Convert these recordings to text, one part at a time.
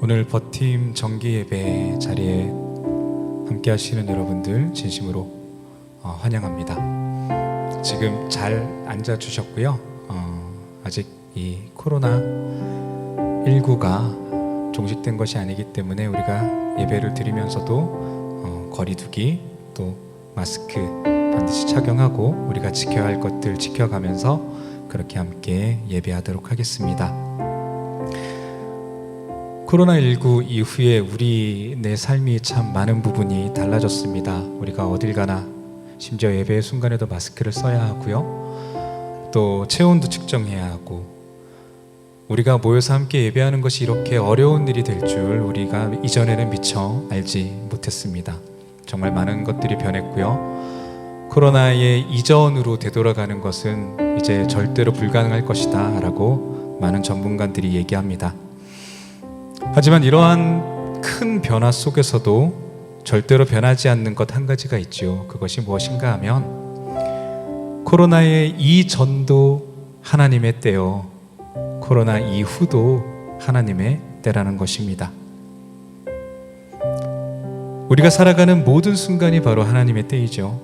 오늘 버팀 정기 예배 자리에 함께 하시는 여러분들 진심으로 환영합니다. 지금 잘 앉아 주셨고요. 아직 이 코로나19가 종식된 것이 아니기 때문에 우리가 예배를 드리면서도 거리두기 또 마스크 반드시 착용하고 우리가 지켜야 할 것들 지켜가면서 그렇게 함께 예배하도록 하겠습니다. 코로나19 이후에 내 삶이 참 많은 부분이 달라졌습니다. 우리가 어딜 가나 심지어 예배의 순간에도 마스크를 써야 하고요. 또 체온도 측정해야 하고 우리가 모여서 함께 예배하는 것이 이렇게 어려운 일이 될 줄 우리가 이전에는 미처 알지 못했습니다. 정말 많은 것들이 변했고요. 코로나의 이전으로 되돌아가는 것은 이제 절대로 불가능할 것이다 라고 많은 전문가들이 얘기합니다. 하지만 이러한 큰 변화 속에서도 절대로 변하지 않는 것 한 가지가 있죠. 그것이 무엇인가 하면 코로나의 이전도 하나님의 때요, 코로나 이후도 하나님의 때라는 것입니다. 우리가 살아가는 모든 순간이 바로 하나님의 때이죠.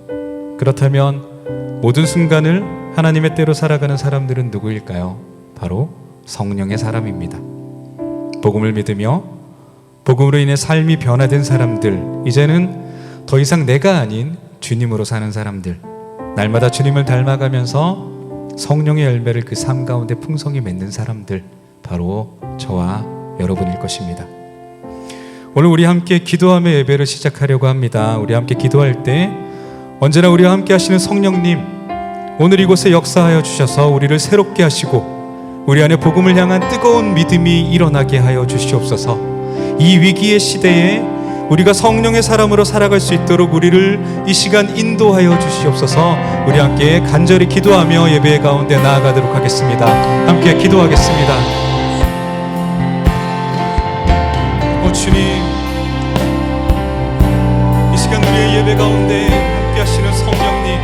그렇다면 모든 순간을 하나님의 때로 살아가는 사람들은 누구일까요? 바로 성령의 사람입니다. 복음을 믿으며 복음으로 인해 삶이 변화된 사람들, 이제는 더 이상 내가 아닌 주님으로 사는 사람들, 날마다 주님을 닮아가면서 성령의 열매를 그 삶 가운데 풍성히 맺는 사람들, 바로 저와 여러분일 것입니다. 오늘 우리 함께 기도하며 예배를 시작하려고 합니다. 우리 함께 기도할 때 언제나 우리와 함께 하시는 성령님, 오늘 이곳에 역사하여 주셔서 우리를 새롭게 하시고 우리 안에 복음을 향한 뜨거운 믿음이 일어나게 하여 주시옵소서. 이 위기의 시대에 우리가 성령의 사람으로 살아갈 수 있도록 우리를 이 시간 인도하여 주시옵소서. 우리 함께 간절히 기도하며 예배 가운데 나아가도록 하겠습니다. 함께 기도하겠습니다. 주님, 이 시간 우리의 예배 가운데 함께 하시는 성령님,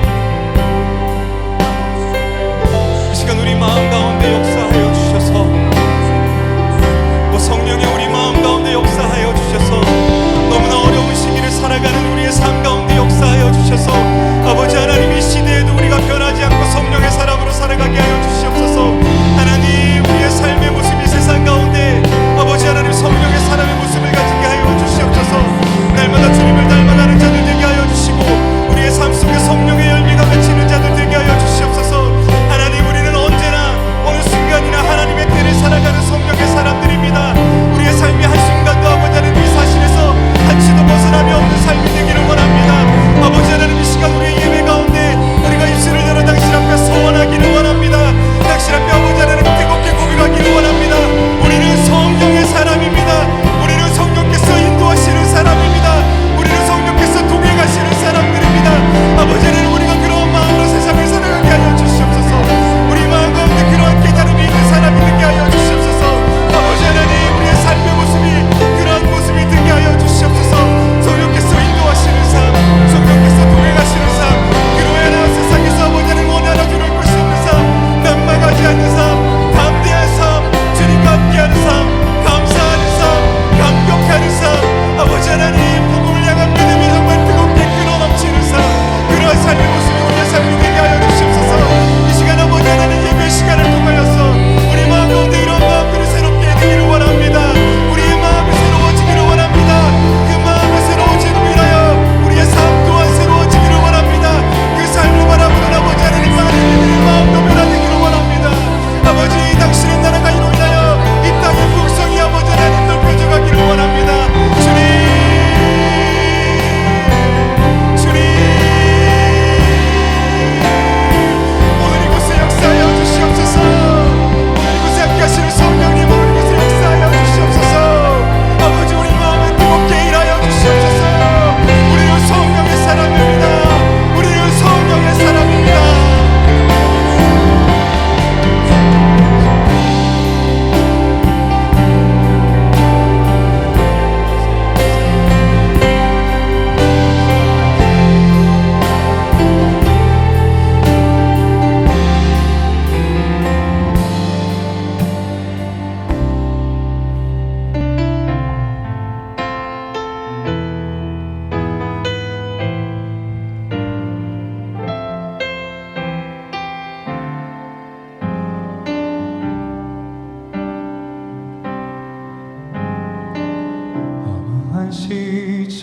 이 시간 우리 마음 가운데 역사하여 주셔서, 성령의 우리 마음 가운데 역사하여 주셔서 너무나 어려운 시기를 살아가는 우리의 삶 가운데 역사하여 주셔서 아버지 하나님, 이 시대에도 우리가 변하지 않고 성령의 사람으로 살아가게 하여 주시옵소서. 하나님, 우리의 삶의 모습이 세상 가운데 아버지 하나님 성령의 사람의 모습을 가지게 하여 주시옵소서. 날마다 주님을 닮아가는 자들 되게 하여 주시고 우리의 삶 속에 성령의 열매가 맺히는 자들 되게 하여 주시옵소서. 하나님, 우리는 언제나 어느 순간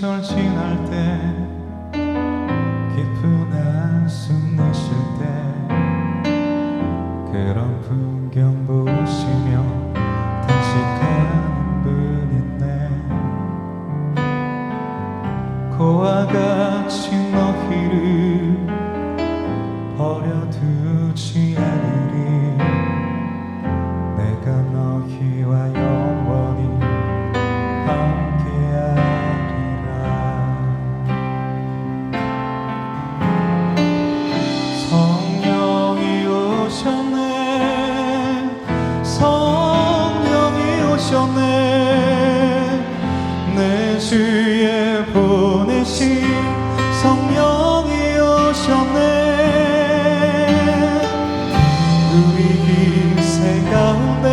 시절 지날 때 깊은 한숨 내쉴 때 그런 풍경 보시며 탄식하는 분 있네. 고와 같이 너희를 버려두지 않으리. 내가 너희와 영원히 함께하리라. 성령이 오셨네. 성령이 오셨네. 내 주에 보내신 성령이 오셨네. 우리 기세 가운데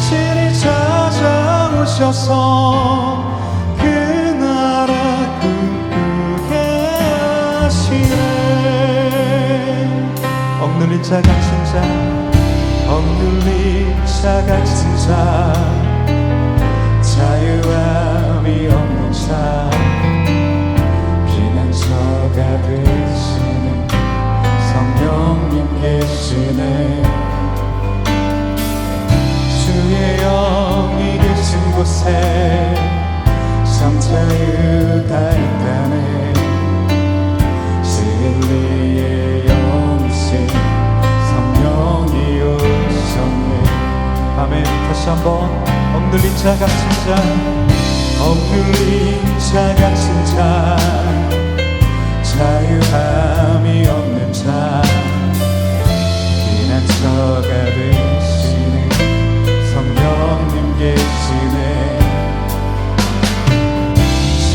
친히 찾아오셔서 그 나라 꿈꾸게 하시네. 억눌린 자 갇힌 자, 억눌린 자 갇힌 자, 자유함이 없는 자, 피난처가 되시는 성령님 계시네. 주의 영이 계신 곳에 참 자유가 있다네. 진리의 영이신 성령이 오셨네. 아멘. 다시 한번. 억눌린 자 갇힌 자, 억눌린 자 갇힌 자, 자유함이 없는 자, 피난처가 되시는 성령님 계시네.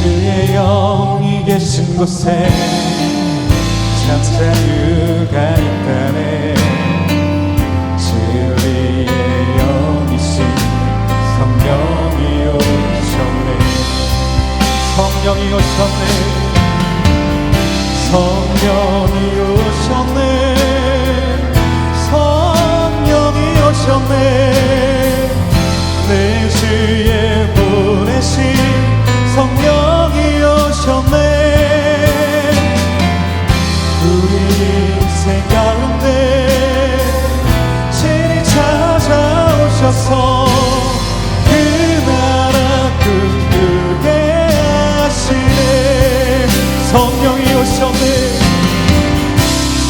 주의 영이 계신 곳에 참 자유가 있다네. 진리의 영이신 성령이 오셨네. 성령이 오셨네. 성령이 오셨네. 성령이 오셨네. 내 주에 보내신 성령이 오셨네. 우리 인생 가운데 친히 찾아오셔서 그 나라 꿈꾸게 하시네. 성령이 오셨네.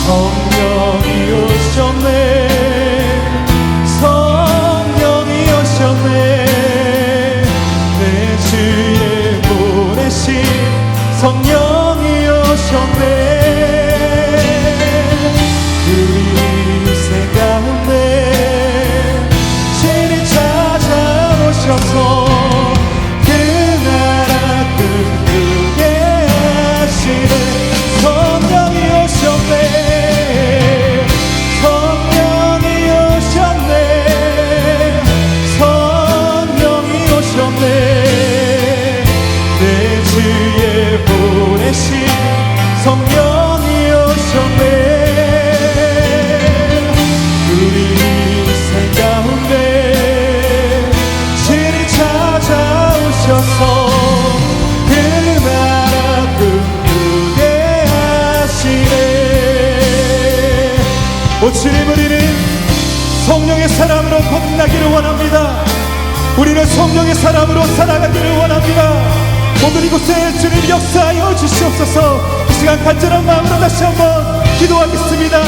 성령이 오셨네. 성령이 오셨네. 내 주에 보내신 성령이 오셨네. 우리 인생 가운데 친히 찾아오셔서 그 나라 꿈꾸게 하시네. 성령이 오셨네. 성령이 오셨네. 성령이 오셨네. 내 주에 보내신 성령이 오셨네. 우리 인생 가운데 친히 찾아오셔서 그 나라 꿈꾸게 하시네. 오 주님, 우리는 성령의 사람으로 거듭나기를 원합니다. 우리는 성령의 사람으로 살아가기를 원합니다. 오늘 이곳에 주님 역사하여 주시옵소서. 이 시간 간절한 마음으로 다시 한번 기도하겠습니다.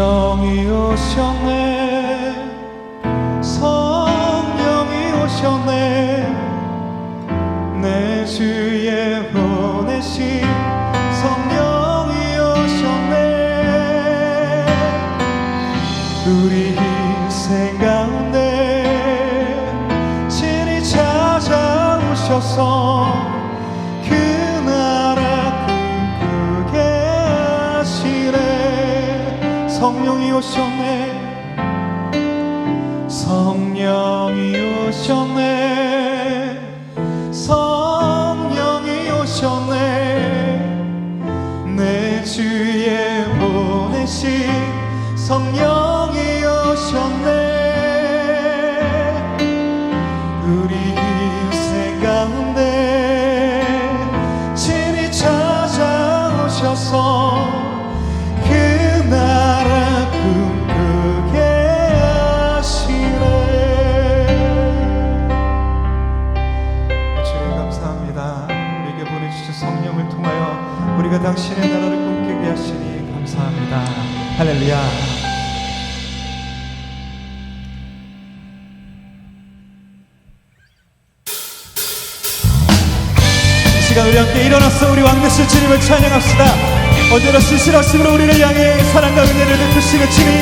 성령이 오셨네, 성령이 오셨네, 내 주에 보내신 성령이 오셨네. 우리 인생 가운데 친히 찾아오셔서 그 나라 꿈꾸게 하시네. 성령이 오셨네, 성령이 오셨네, 성령이 오셨네, 내 주에 보내신 성령이 오셨네. 우리 인생 가운데 친히 찾아오셔서 그 나라 꿈꾸게 하시네. 주님 감사합니다. 우리에게 보내주신 성령을 통하여 우리가 당신의 나라를 꿈꾸게 하시니 감사합니다. 할렐루야. 이 시간 우리 함께 일어나서 우리 왕 되신 주님을 찬양합시다. 언제나 신실하심으로 우리를 향해 사랑과 은혜를 베푸시는 주님,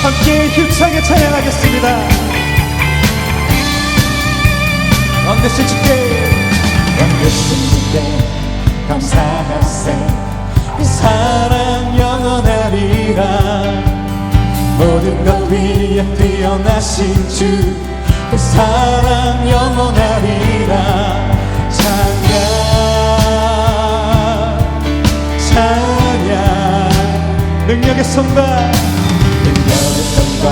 함께 힘차게 찬양하겠습니다. 왕 되신 주께, 왕 되신 주께 감사하세. 그 사랑 영원하리라. 모든 것 위에 뛰어나신 주, 그 사랑 영원하리라. 찬양 찬양. 능력의 손과 능력의 손과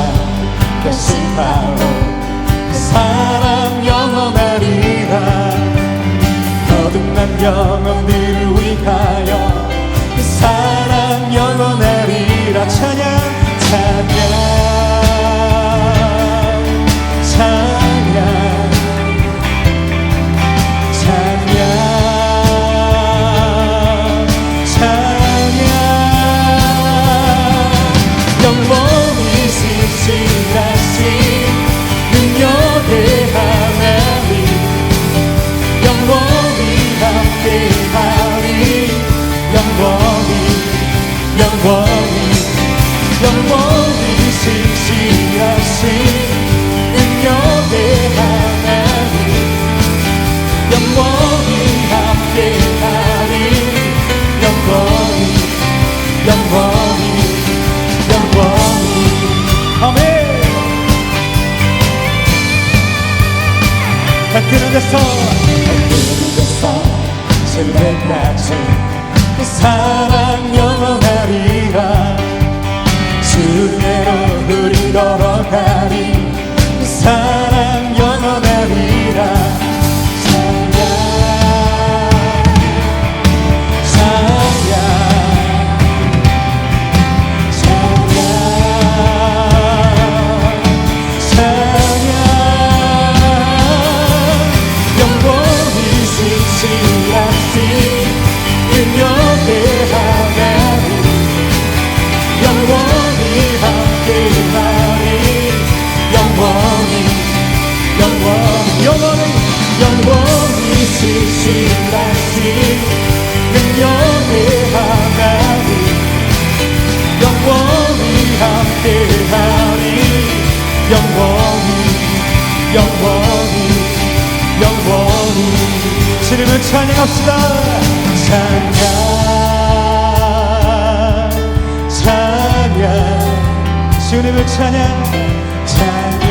결심하오. 그 사랑 영원하리라. 거듭난 영혼들을 위하여 그 사랑 영원하리라. 찬양 찬양 찬양 찬양 찬양. 영원히 신실하신 능력의 하나님, 영원히 함께하리. 영원히 영원히 영원히 신실하신 능력의 하나님, 영원히 함께하리. 영원히 영원히 영원히. 아멘. 발끈한 데서 그래서 세대까지 그 사랑 영원하리라. 주대로 우리 걸어가리. 그 사랑 영원하리라. 찬양 찬양 찬양 찬양. 영원히 신실하신 능력의 하나님, 영원히 함께하리. 영원히 영원히 영원히 신실하신 능력의 하나님, 영원히 함께하리. 영원히 영원히 영원히. 주님을 찬양합시다. 찬양 찬양 주님을 찬양. 찬양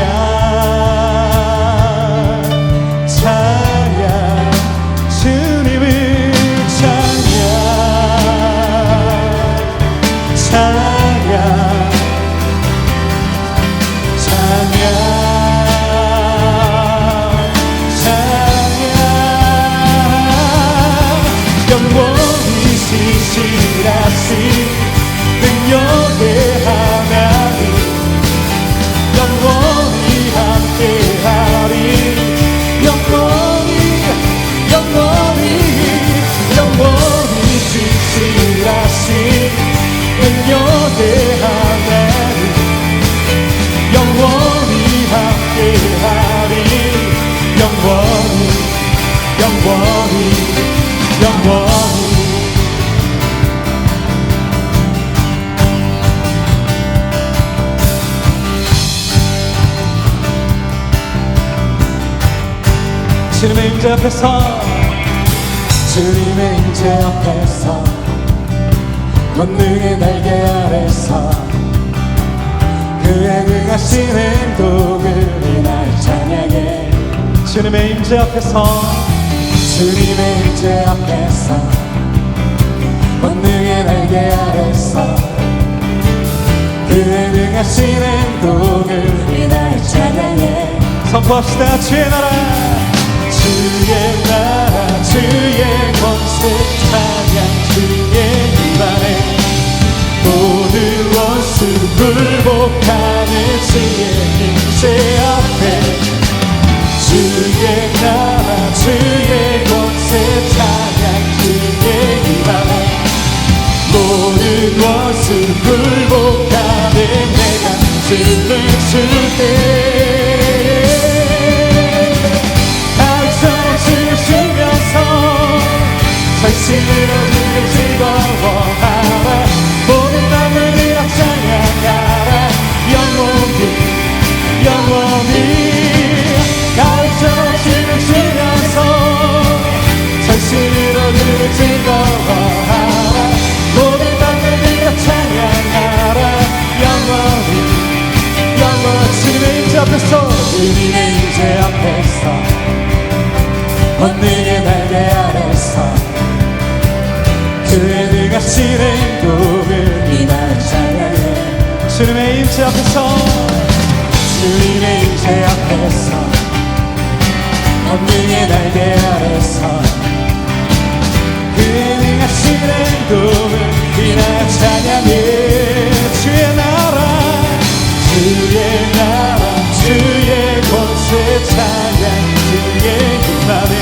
찬양 주님을 찬양. 찬양 찬양 찬양. 영원히 신실하신 능력의 하나님, 영원히 주님의 임재 앞에서 주님의 임재 앞에서 권능의 날개 아래서 그의 능하신 행동을 인하여 찬양해. 주님의 임재 앞에서 주님의 임재 앞에서 권능의 날개 아래서 그의 능하신 행동을 인하여 찬양해. 선포합시다. 주의 나라 주의 나라 주의 권세 찬양 주의 임안에 모든 원수 굴복하는 주의 임재 앞에 주의 나라 주의 권세 찬양 주의 임안에 모든 원수 굴복하는 내가 춤을 출때 전신으로 주를 즐거워하라. 모든 땀을 흘려 찬양하라. 영원히 영원히 가을처럼 주를 주면서 전신으로 주를 즐거워하라. 모든 땀을 흘려 찬양하라. 영원히 영원히 주님의 임재 앞에서 주님의 임재 앞에서 권능의 날개 아래서 그의 능하신 행동을 인하여 찬양해. 주님의 임재 앞에서 주님의 임재 앞에서 권능의 날개 아래서 그의 능하신 행동을 인하여 찬양해. 주의 나라 주의 나라 주의 권세 찬양 주의 임안에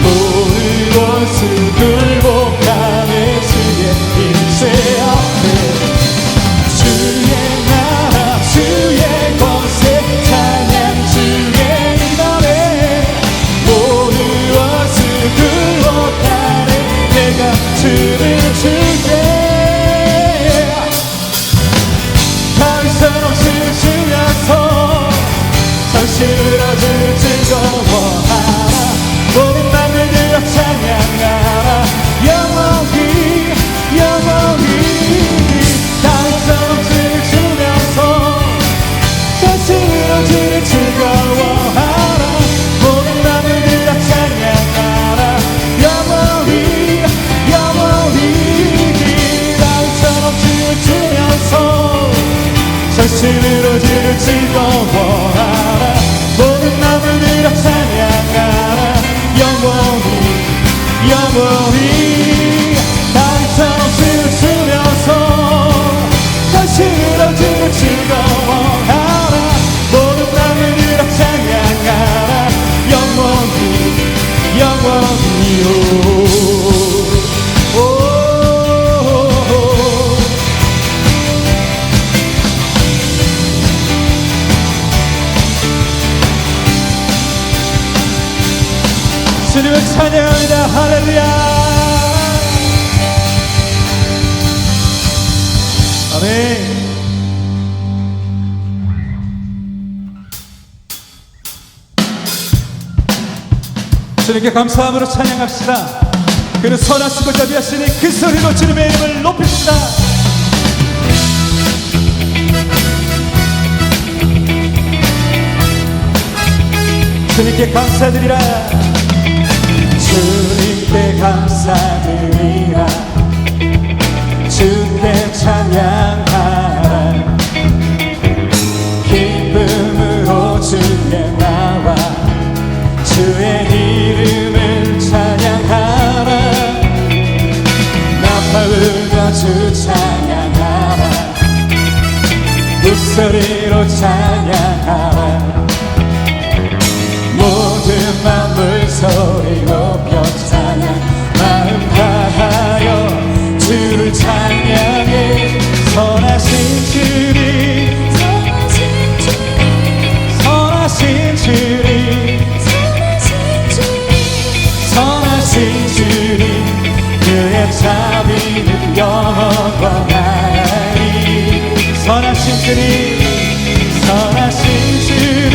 모든 원수 굴복하는 주의 임재 앞에 주의 나라 주의 권세 찬양 주의 임안에 모든 원수 굴복하는 내가 주를 줄게. 가을처럼 주를 주면서 정신으로 주를 즐거워하라. 모든 땀을 들여 찬양하라. 영원히 영원히 가을처럼 주를 주면서 전신으로 주를 즐거워하라. 모든 땀을 들여 찬양하라. 영원히 영원히 가을처럼 주를 주면서 전신으로 주를 즐거워하라. 모든 땀을 들여 찬양하라. 영원히 영원히 가을처럼 주를 주면서 전신으로 주를 즐거워하라. 모든 땀을 들여 찬양하라. 영원히 영원히 주님을 찬양합니다. 할렐루야. 아멘. 주님께 감사함으로 찬양합시다. 그는 선하시고 자비하시니 그 소리로 주님의 이름을 높입시다. 주님께 감사드리라. 주님께 감사드리라. 주께 찬양하라. 기쁨으로 주께 나와 주의 이름을 찬양하라. 나팔과 주 찬양하라. 목소리로 찬양하라. 모든 만물 소리 높여 찬양. 마음 다하여 주를 찬양해. 선하신 주님 선하신 주님 선하신 주님 그의 자비는 영원하리. 선하신 주님 선하신 주님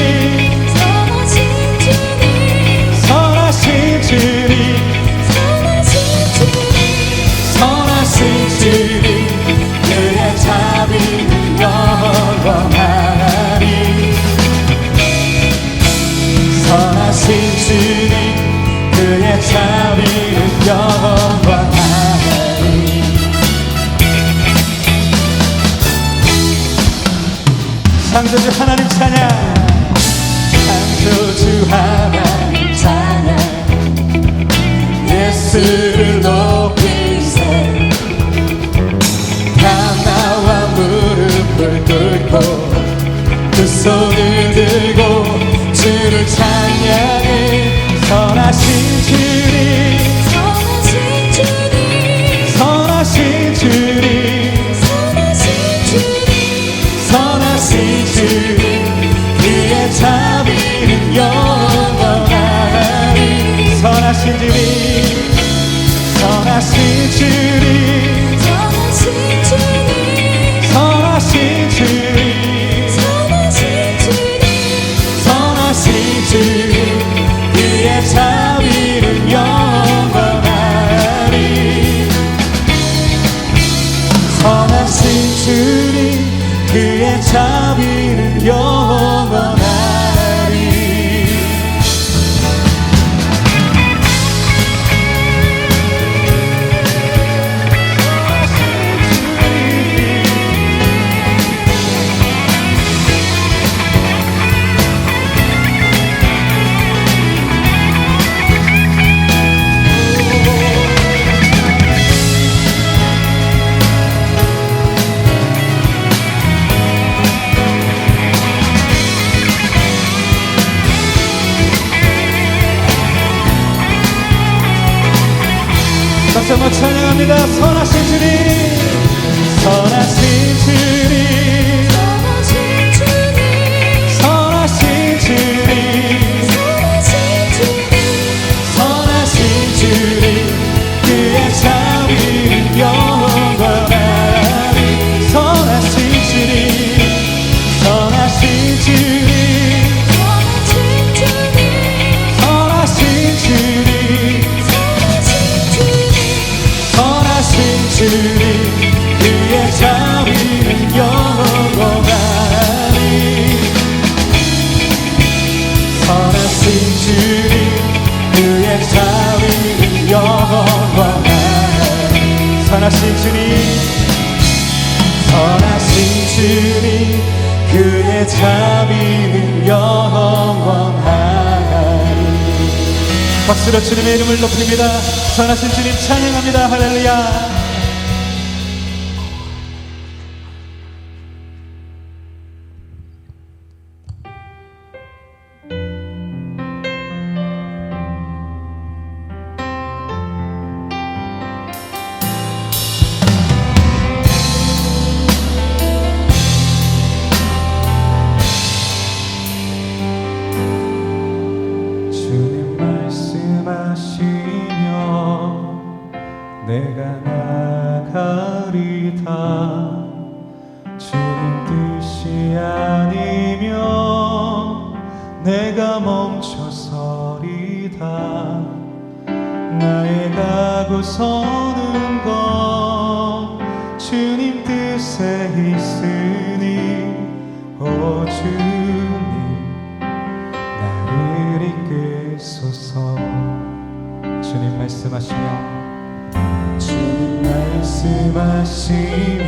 예수를 높이세 다 나와 무릎을 꿇고 두 손을 들고 주를 찬양해 선하신 주님 선하신 주님 선하신 주님 그의 자비는 영원하리 선하신 주님 선하신 주님 선하신 주님 선하신 주님 그의 자비는 영원하리 선하신 주님 그의 자비는 영원하리 다시 한번 찬양합니다. 선하신 주님 선하신 주님 선하신 주님 선하신 주님 그의 자비는 영원하리 선하신 주님 선하신 주님 선하신 주님 선하신 주님 그의 자비는 영원하리 선하신 주님 그의 자비는 영원하리 선하신 주님 선하신 주님 그의 자비는 영원하리 박수로 주님의 이름을 높입니다. 선하신 주님 찬양합니다. 할렐루야. 내가 나가리다 주님 뜻이 아니면 내가 멈춰서리다 나의 가고 서는 건 주님 뜻에 있으니 오 주님 나를 이끄소서 주님 말씀하시며 주님 말씀하시며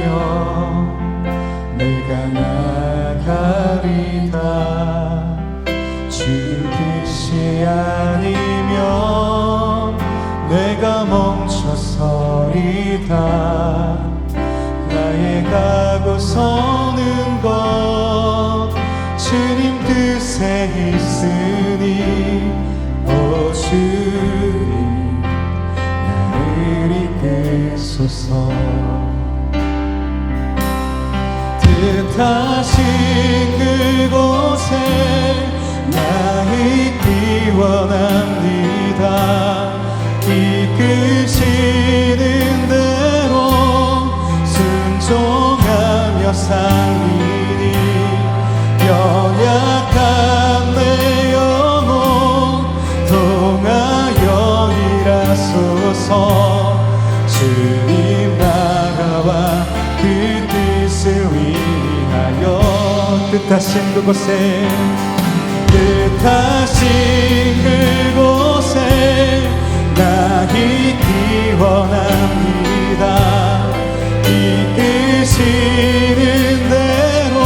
내가 나가리다 주님 뜻이 아니면 내가 멈춰서리다 나의 가고 서는 것 주님 뜻에 있으니 오 주님 이끄소서 뜻하신 그곳에 나 있기 원합니다 이끄시는 대로 순종하며 살리니 연약한 내 영혼 통하여 일하소서 주님 나라와 그 뜻을 위하여 뜻하신 그곳에 나 있기 원합니다 이끄시는 대로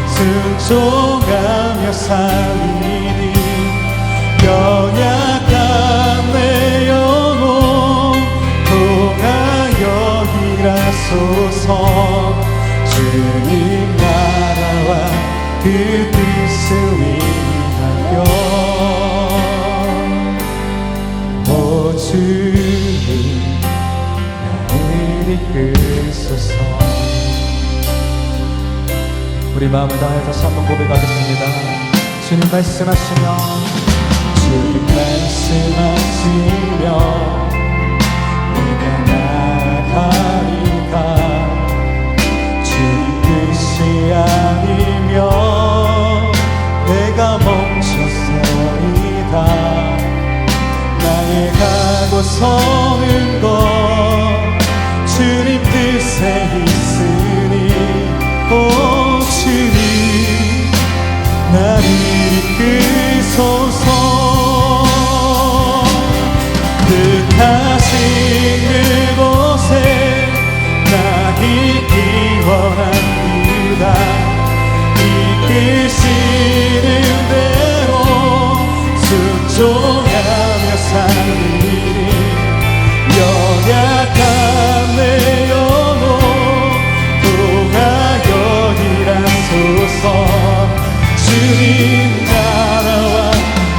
순종하며 살리니 연약한 내 영혼 하소서. 주님 나라와 그 뜻을 위하여. 오 주님 나를 이끄소서. 우리 마음을 다해 다시 한번 고백하겠습니다. 주님 말씀하시며, 주님 말씀하시며 내가 나아가리다. 주님 뜻이 아니면 내가 멈춰서리다. 나의 가고 서는 것 주님 뜻에 있으니. 오 주님 나를 이끄소서. 뜻하신 그곳에 나 있기 원합니다. 이끄시는 대로 순종하며 살리니. 연약한 내 영혼 동하여 일하소서. 주님 나라와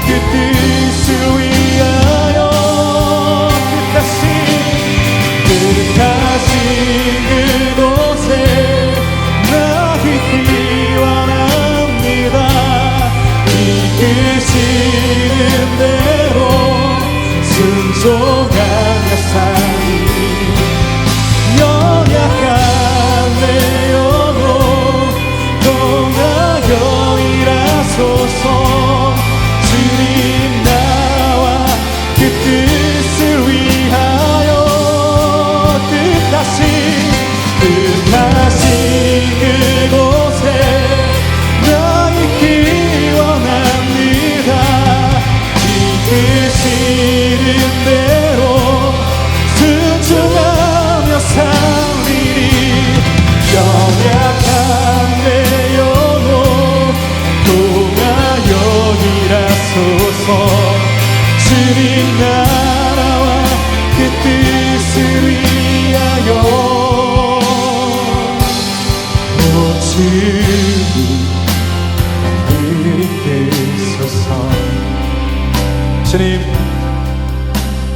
그 뜻을 위하여. 뜻하신 그곳에 나 있기 원합니다. 이끄시는 대로 순종하며 살리. 연약한 내 영혼 동하여 일하소서. 주님 나와 그 뜻을 위하여. 뜻하신 그곳에 나 있기 원합니다. 이끄시는 대로 순종하며 살리니. 연약한 내 영혼 동하여 일하소서. 주님 나라와 그 뜻을 위하여. 오 주님 나를 이끄소서. 주님,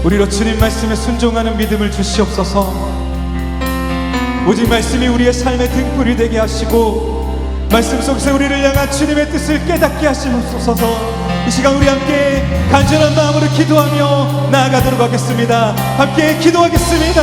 우리로 주님 말씀에 순종하는 믿음을 주시옵소서. 오직 말씀이 우리의 삶의 등불이 되게 하시고 말씀 속에서 우리를 향한 주님의 뜻을 깨닫게 하시옵소서. 이 시간 우리 함께 간절한 마음으로 기도하며 나아가도록 하겠습니다. 함께 기도하겠습니다.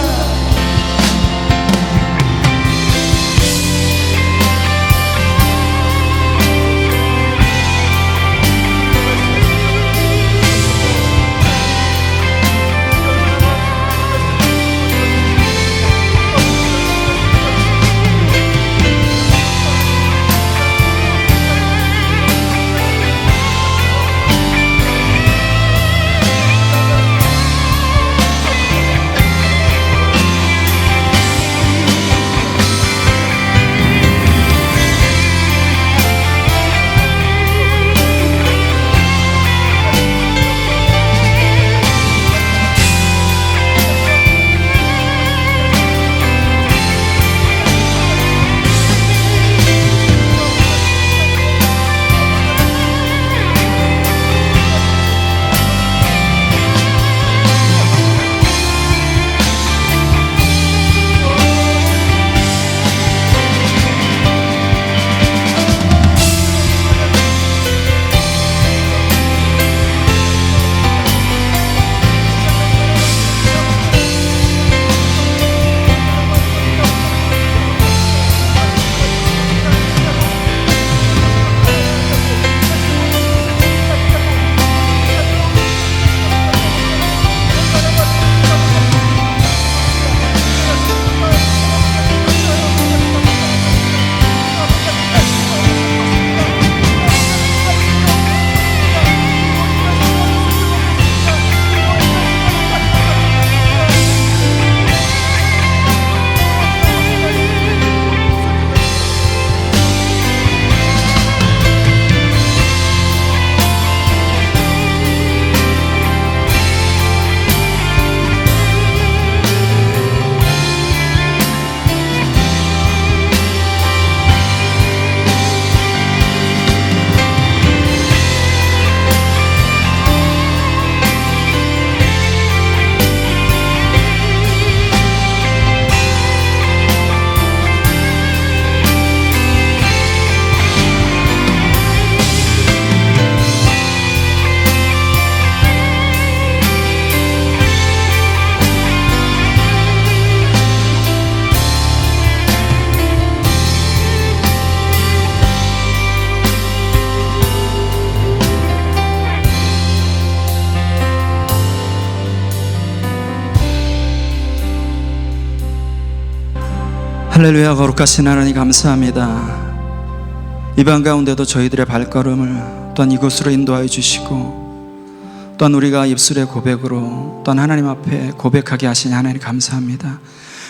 할렐루야. 거룩하신 하나님 감사합니다. 이 밤 가운데도 저희들의 발걸음을 또한 이곳으로 인도하여 주시고 또한 우리가 입술의 고백으로 또한 하나님 앞에 고백하게 하신 하나님 감사합니다.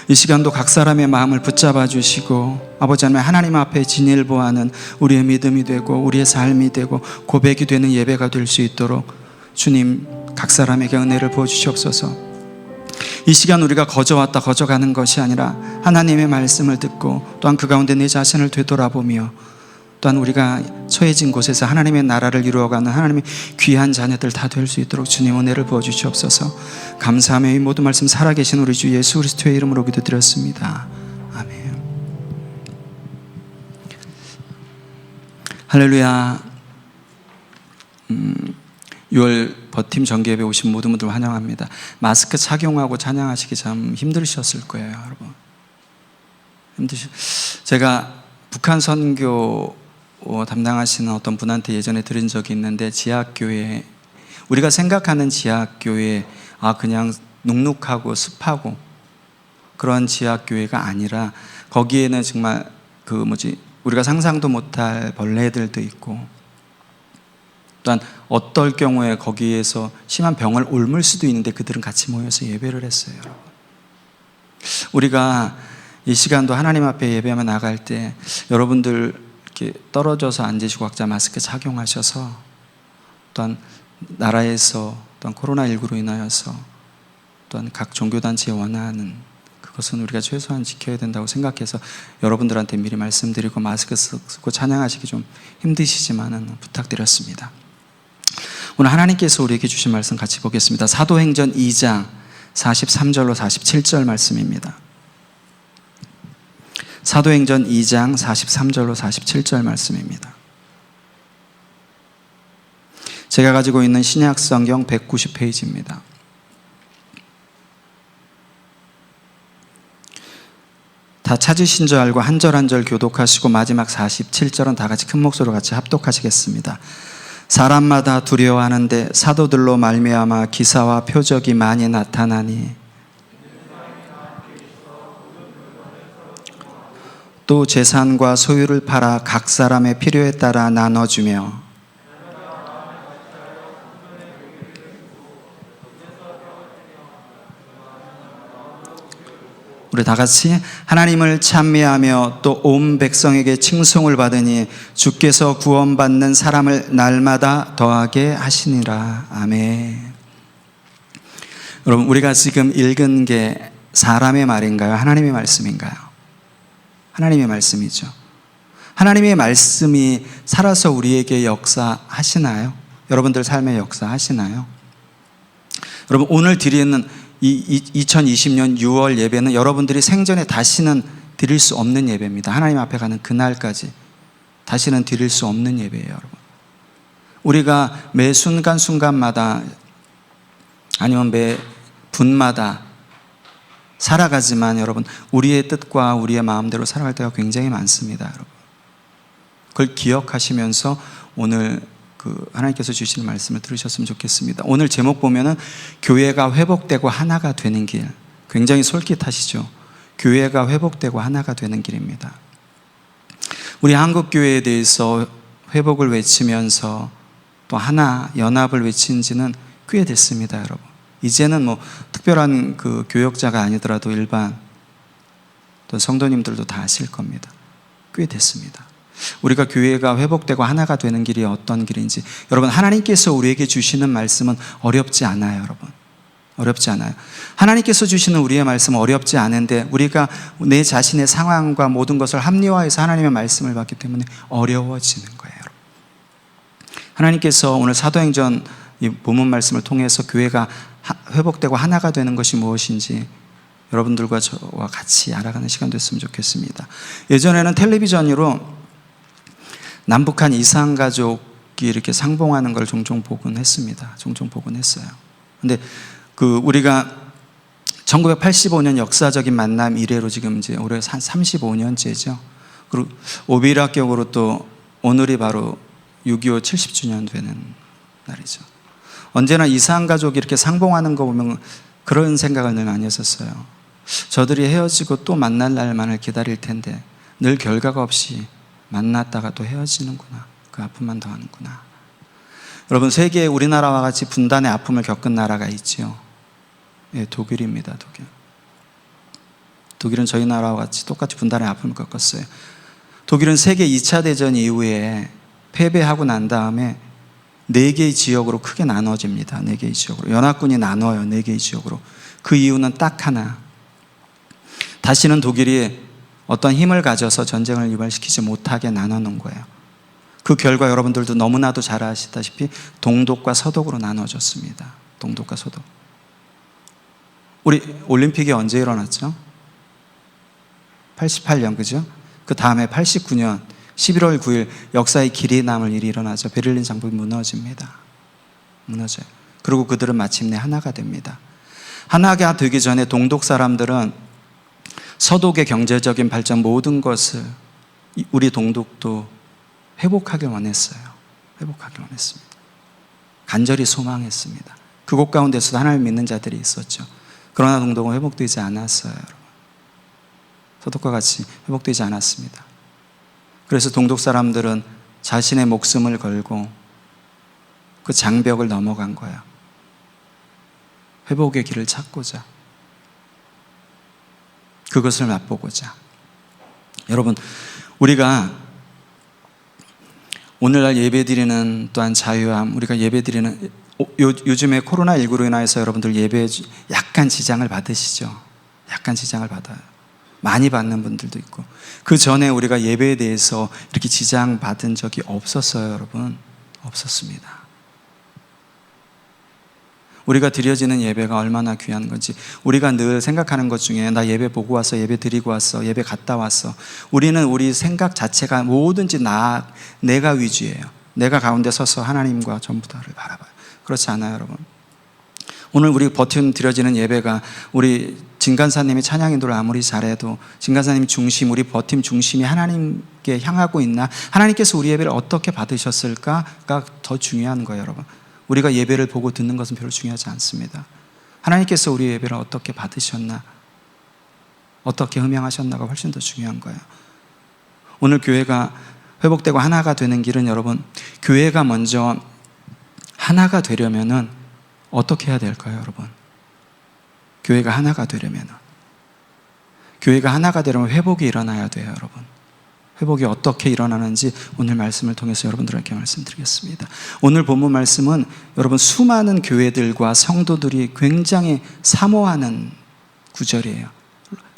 이 시간도 각 사람의 마음을 붙잡아 주시고 아버지 하나님 앞에 진일보하는 우리의 믿음이 되고 우리의 삶이 되고 고백이 되는 예배가 될 수 있도록 주님 각 사람에게 은혜를 부어주시옵소서. 이 시간 우리가 거저왔다 거저가는 것이 아니라 하나님의 말씀을 듣고 또한 그 가운데 내 자신을 되돌아보며 또한 우리가 처해진 곳에서 하나님의 나라를 이루어가는 하나님의 귀한 자녀들 다 될 수 있도록 주님 은혜를 부어주시옵소서. 감사하며 이 모든 말씀 살아계신 우리 주 예수 그리스도의 이름으로 기도드렸습니다. 아멘. 할렐루야. 6월 버팀 정기예배 오신 모든 분들 환영합니다. 마스크 착용하고 찬양하시기 참 힘드셨을 거예요, 여러분. 제가 북한 선교 담당하시는 어떤 분한테 예전에 들은 적이 있는데, 지하교회, 우리가 생각하는 지하교회, 그냥 눅눅하고 습하고 그런 지하교회가 아니라 거기에는 정말 우리가 상상도 못할 벌레들도 있고 또한 어떨 경우에 거기에서 심한 병을 옮을 수도 있는데 그들은 같이 모여서 예배를 했어요, 여러분. 우리가 이 시간도 하나님 앞에 예배하며 나갈 때 여러분들 이렇게 떨어져서 앉으시고 각자 마스크 착용하셔서 또한 나라에서 또한 코로나19로 인하여서 또한 각 종교단체에 원하는 그것은 우리가 최소한 지켜야 된다고 생각해서 여러분들한테 미리 말씀드리고 마스크 쓰고 찬양하시기 좀 힘드시지만은 부탁드렸습니다. 오늘 하나님께서 우리에게 주신 말씀 같이 보겠습니다. 사도행전 2장 43절로 47절 말씀입니다. 사도행전 2장 43절로 47절 말씀입니다. 제가 가지고 있는 신약성경 190페이지입니다. 다 찾으신 줄 알고 한 절 한 절 교독하시고 마지막 47절은 다 같이 큰 목소리로 같이 합독하시겠습니다. 사람마다 두려워하는데 사도들로 말미암아 기사와 표적이 많이 나타나니 또 재산과 소유를 팔아 각 사람의 필요에 따라 나눠주며 우리 다 같이 하나님을 찬미하며 또 온 백성에게 칭송을 받으니 주께서 구원받는 사람을 날마다 더하게 하시니라. 아멘. 여러분, 우리가 지금 읽은 게 사람의 말인가요? 하나님의 말씀인가요? 하나님의 말씀이죠. 하나님의 말씀이 살아서 우리에게 역사하시나요? 여러분들 삶에 역사하시나요? 여러분, 오늘 드리는 이 2020년 6월 예배는 여러분들이 생전에 다시는 드릴 수 없는 예배입니다. 하나님 앞에 가는 그날까지 다시는 드릴 수 없는 예배예요, 여러분. 우리가 매 순간순간마다 아니면 매 분마다 살아가지만 여러분, 우리의 뜻과 우리의 마음대로 살아갈 때가 굉장히 많습니다, 여러분. 그걸 기억하시면서 오늘 하나님께서 주시는 말씀을 들으셨으면 좋겠습니다. 오늘 제목 보면은 교회가 회복되고 하나가 되는 길. 굉장히 솔깃하시죠? 교회가 회복되고 하나가 되는 길입니다. 우리 한국교회에 대해서 회복을 외치면서 또 하나, 연합을 외친 지는 꽤 됐습니다, 여러분. 이제는 특별한 교역자가 아니더라도 일반 또 성도님들도 다 아실 겁니다. 꽤 됐습니다. 우리가 교회가 회복되고 하나가 되는 길이 어떤 길인지, 여러분, 하나님께서 우리에게 주시는 말씀은 어렵지 않아요, 여러분. 어렵지 않아요. 하나님께서 주시는 우리의 말씀은 어렵지 않은데 우리가 내 자신의 상황과 모든 것을 합리화해서 하나님의 말씀을 받기 때문에 어려워지는 거예요, 여러분. 하나님께서 오늘 사도행전 이 본문 말씀을 통해서 교회가 회복되고 하나가 되는 것이 무엇인지 여러분들과 저와 같이 알아가는 시간 됐으면 좋겠습니다. 예전에는 텔레비전으로 남북한 이산가족이 이렇게 상봉하는 걸 종종 보곤 했습니다. 종종 보곤 했어요. 근데 우리가 1985년 역사적인 만남 이래로 지금 이제 올해 한 35년째죠. 그리고 오비락격으로 또 오늘이 바로 6.25 70주년 되는 날이죠. 언제나 이산가족이 이렇게 상봉하는 거 보면 그런 생각을 늘 많이 했었어요. 저들이 헤어지고 또 만날 날만을 기다릴 텐데 늘 결과가 없이 만났다가 또 헤어지는구나. 그 아픔만 더하는구나. 여러분, 세계에 우리나라와 같이 분단의 아픔을 겪은 나라가 있지요. 예, 독일입니다. 독일은 저희 나라와 같이 똑같이 분단의 아픔을 겪었어요. 독일은 세계 2차 대전 이후에 패배하고 난 다음에 4개의 지역으로 크게 나눠집니다. 4개의 지역으로. 연합군이 나눠요. 4개의 지역으로. 그 이유는 딱 하나. 다시는 독일이 어떤 힘을 가져서 전쟁을 유발시키지 못하게 나눠놓은 거예요. 그 결과 여러분들도 너무나도 잘 아시다시피 동독과 서독으로 나눠졌습니다. 동독과 서독. 우리 올림픽이 언제 일어났죠? 88년, 그죠? 그 다음에 89년 11월 9일 역사의 길이 남을 일이 일어나죠. 베를린 장벽이 무너집니다. 무너져요. 그리고 그들은 마침내 하나가 됩니다. 하나가 되기 전에 동독 사람들은 서독의 경제적인 발전 모든 것을 우리 동독도 회복하길 원했어요. 회복하길 원했습니다. 간절히 소망했습니다. 그곳 가운데서도 하나님을 믿는 자들이 있었죠. 그러나 동독은 회복되지 않았어요. 여러분. 서독과 같이 회복되지 않았습니다. 그래서 동독 사람들은 자신의 목숨을 걸고 그 장벽을 넘어간 거예요. 회복의 길을 찾고자, 그것을 맛보고자. 여러분, 우리가 오늘날 예배드리는 또한 자유함, 우리가 예배드리는 요즘에 코로나19로 인해서 여러분들 예배에 약간 지장을 받으시죠? 약간 지장을 받아요. 많이 받는 분들도 있고. 그 전에 우리가 예배에 대해서 이렇게 지장 받은 적이 없었어요, 여러분. 없었습니다. 우리가 드려지는 예배가 얼마나 귀한 건지 우리가 늘 생각하는 것 중에 나 예배 보고 왔어, 예배 드리고 왔어, 예배 갔다 왔어. 우리는 우리 생각 자체가 뭐든지 내가 위주예요. 내가 가운데 서서 하나님과 전부 다를 바라봐요. 그렇지 않아요, 여러분? 오늘 우리 드려지는 예배가 우리 진간사님이 찬양 인도를 아무리 잘해도 진간사님 중심, 우리 버팀 중심이 하나님께 향하고 있나? 하나님께서 우리 예배를 어떻게 받으셨을까가 더 중요한 거예요, 여러분. 우리가 예배를 보고 듣는 것은 별로 중요하지 않습니다. 하나님께서 우리 예배를 어떻게 받으셨나, 어떻게 음향하셨나가 훨씬 더 중요한 거예요. 오늘 교회가 회복되고 하나가 되는 길은 여러분, 교회가 먼저 하나가 되려면은 어떻게 해야 될까요, 여러분? 교회가 하나가 되려면 회복이 일어나야 돼요, 여러분. 회복이 어떻게 일어나는지 오늘 말씀을 통해서 여러분들에게 말씀드리겠습니다. 오늘 본문 말씀은 여러분 수많은 교회들과 성도들이 굉장히 사모하는 구절이에요.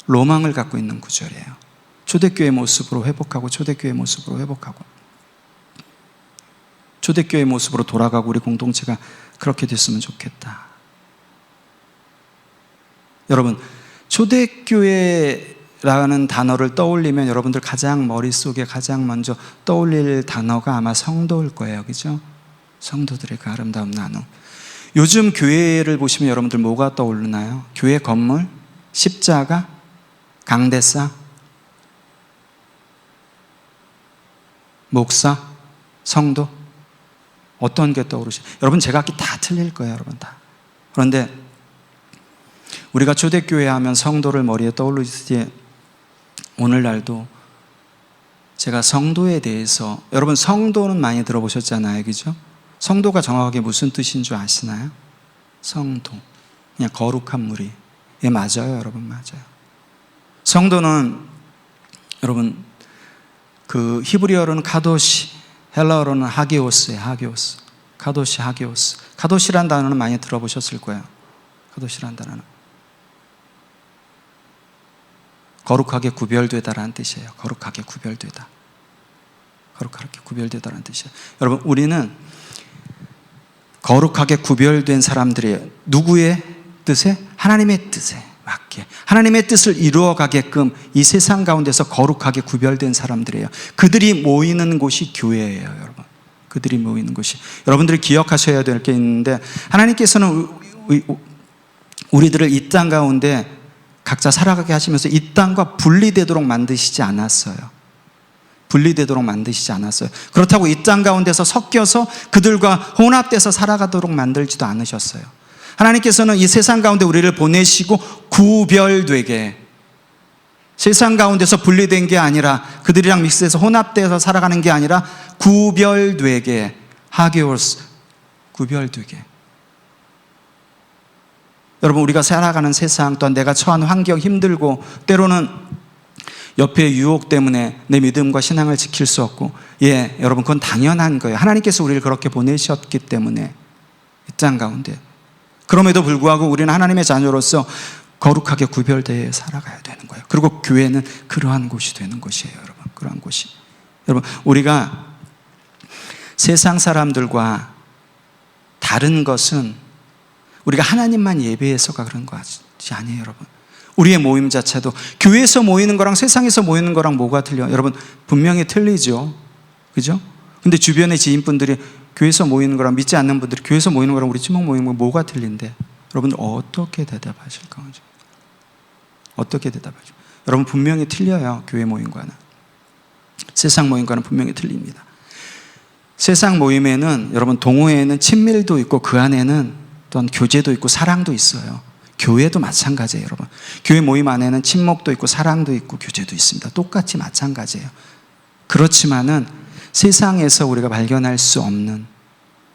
로망을 갖고 있는 구절이에요. 초대교회 모습으로 회복하고 초대교회 모습으로 회복하고 초대교회 모습으로 돌아가고 우리 공동체가 그렇게 됐으면 좋겠다. 여러분, 초대교회라는 단어를 떠올리면 여러분들 가장 머릿속에 가장 먼저 떠올릴 단어가 아마 성도일 거예요. 그죠? 성도들의 그 아름다운 나눔. 요즘 교회를 보시면 여러분들 뭐가 떠오르나요? 교회 건물, 십자가, 강대상, 목사, 성도. 어떤 게 떠오르시죠? 여러분 제각기 다 틀릴 거예요, 여러분 다. 그런데 우리가 초대교회 하면 성도를 머리에 떠올리듯이 오늘날도 제가 성도에 대해서, 여러분 성도는 많이 들어보셨잖아요, 그죠? 성도가 정확하게 무슨 뜻인 줄 아시나요? 성도, 그냥 거룩한 무리. 예, 맞아요, 여러분, 맞아요. 성도는 여러분 그 히브리어로는 카도시, 헬라어로는 하기오스예요. 하기오스. 카도시, 하기오스. 카도시란 단어는 많이 들어보셨을 거예요. 카도시란 단어는 거룩하게 구별되다라는 뜻이에요. 거룩하게 구별되다. 거룩하게 구별되다라는 뜻이에요. 여러분, 우리는 거룩하게 구별된 사람들이에요. 누구의 뜻에? 하나님의 뜻에 맞게 하나님의 뜻을 이루어가게끔 이 세상 가운데서 거룩하게 구별된 사람들이에요. 그들이 모이는 곳이 교회예요, 여러분. 그들이 모이는 곳이. 여러분들이 기억하셔야 될 게 있는데, 하나님께서는 우리들을 이 땅 가운데 각자 살아가게 하시면서 이 땅과 분리되도록 만드시지 않았어요. 분리되도록 만드시지 않았어요. 그렇다고 이 땅 가운데서 섞여서 그들과 혼합돼서 살아가도록 만들지도 않으셨어요. 하나님께서는 이 세상 가운데 우리를 보내시고 구별되게, 세상 가운데서 분리된 게 아니라 그들이랑 믹스해서 혼합돼서 살아가는 게 아니라 구별되게, 하게오스, 구별되게. 여러분, 우리가 살아가는 세상, 또한 내가 처한 환경 힘들고 때로는 옆의 유혹 때문에 내 믿음과 신앙을 지킬 수 없고, 여러분, 그건 당연한 거예요. 하나님께서 우리를 그렇게 보내셨기 때문에 이 땅 가운데. 그럼에도 불구하고 우리는 하나님의 자녀로서 거룩하게 구별되어 살아가야 되는 거예요. 그리고 교회는 그러한 곳이 되는 것이에요, 여러분. 그러한 곳이. 여러분, 우리가 세상 사람들과 다른 것은 우리가 하나님만 예배해서가 그런 것이 아니에요, 여러분. 우리의 모임 자체도 교회에서 모이는 거랑 세상에서 모이는 거랑 뭐가 틀려요? 여러분, 분명히 틀리죠. 그죠? 근데 주변의 지인분들이 교회에서 모이는 거랑 믿지 않는 분들이 교회에서 모이는 거랑 우리 친목 모이는 거 뭐가 틀린데? 여러분들 어떻게 대답하실까? 어떻게 대답하죠? 여러분, 분명히 틀려요. 교회 모임과는. 세상 모임과는 분명히 틀립니다. 세상 모임에는, 여러분, 동호회에는 친밀도 있고 그 안에는 또한 교제도 있고 사랑도 있어요. 교회도 마찬가지예요, 여러분. 교회 모임 안에는 친목도 있고 사랑도 있고 교제도 있습니다. 똑같이 마찬가지예요. 그렇지만은 세상에서 우리가 발견할 수 없는,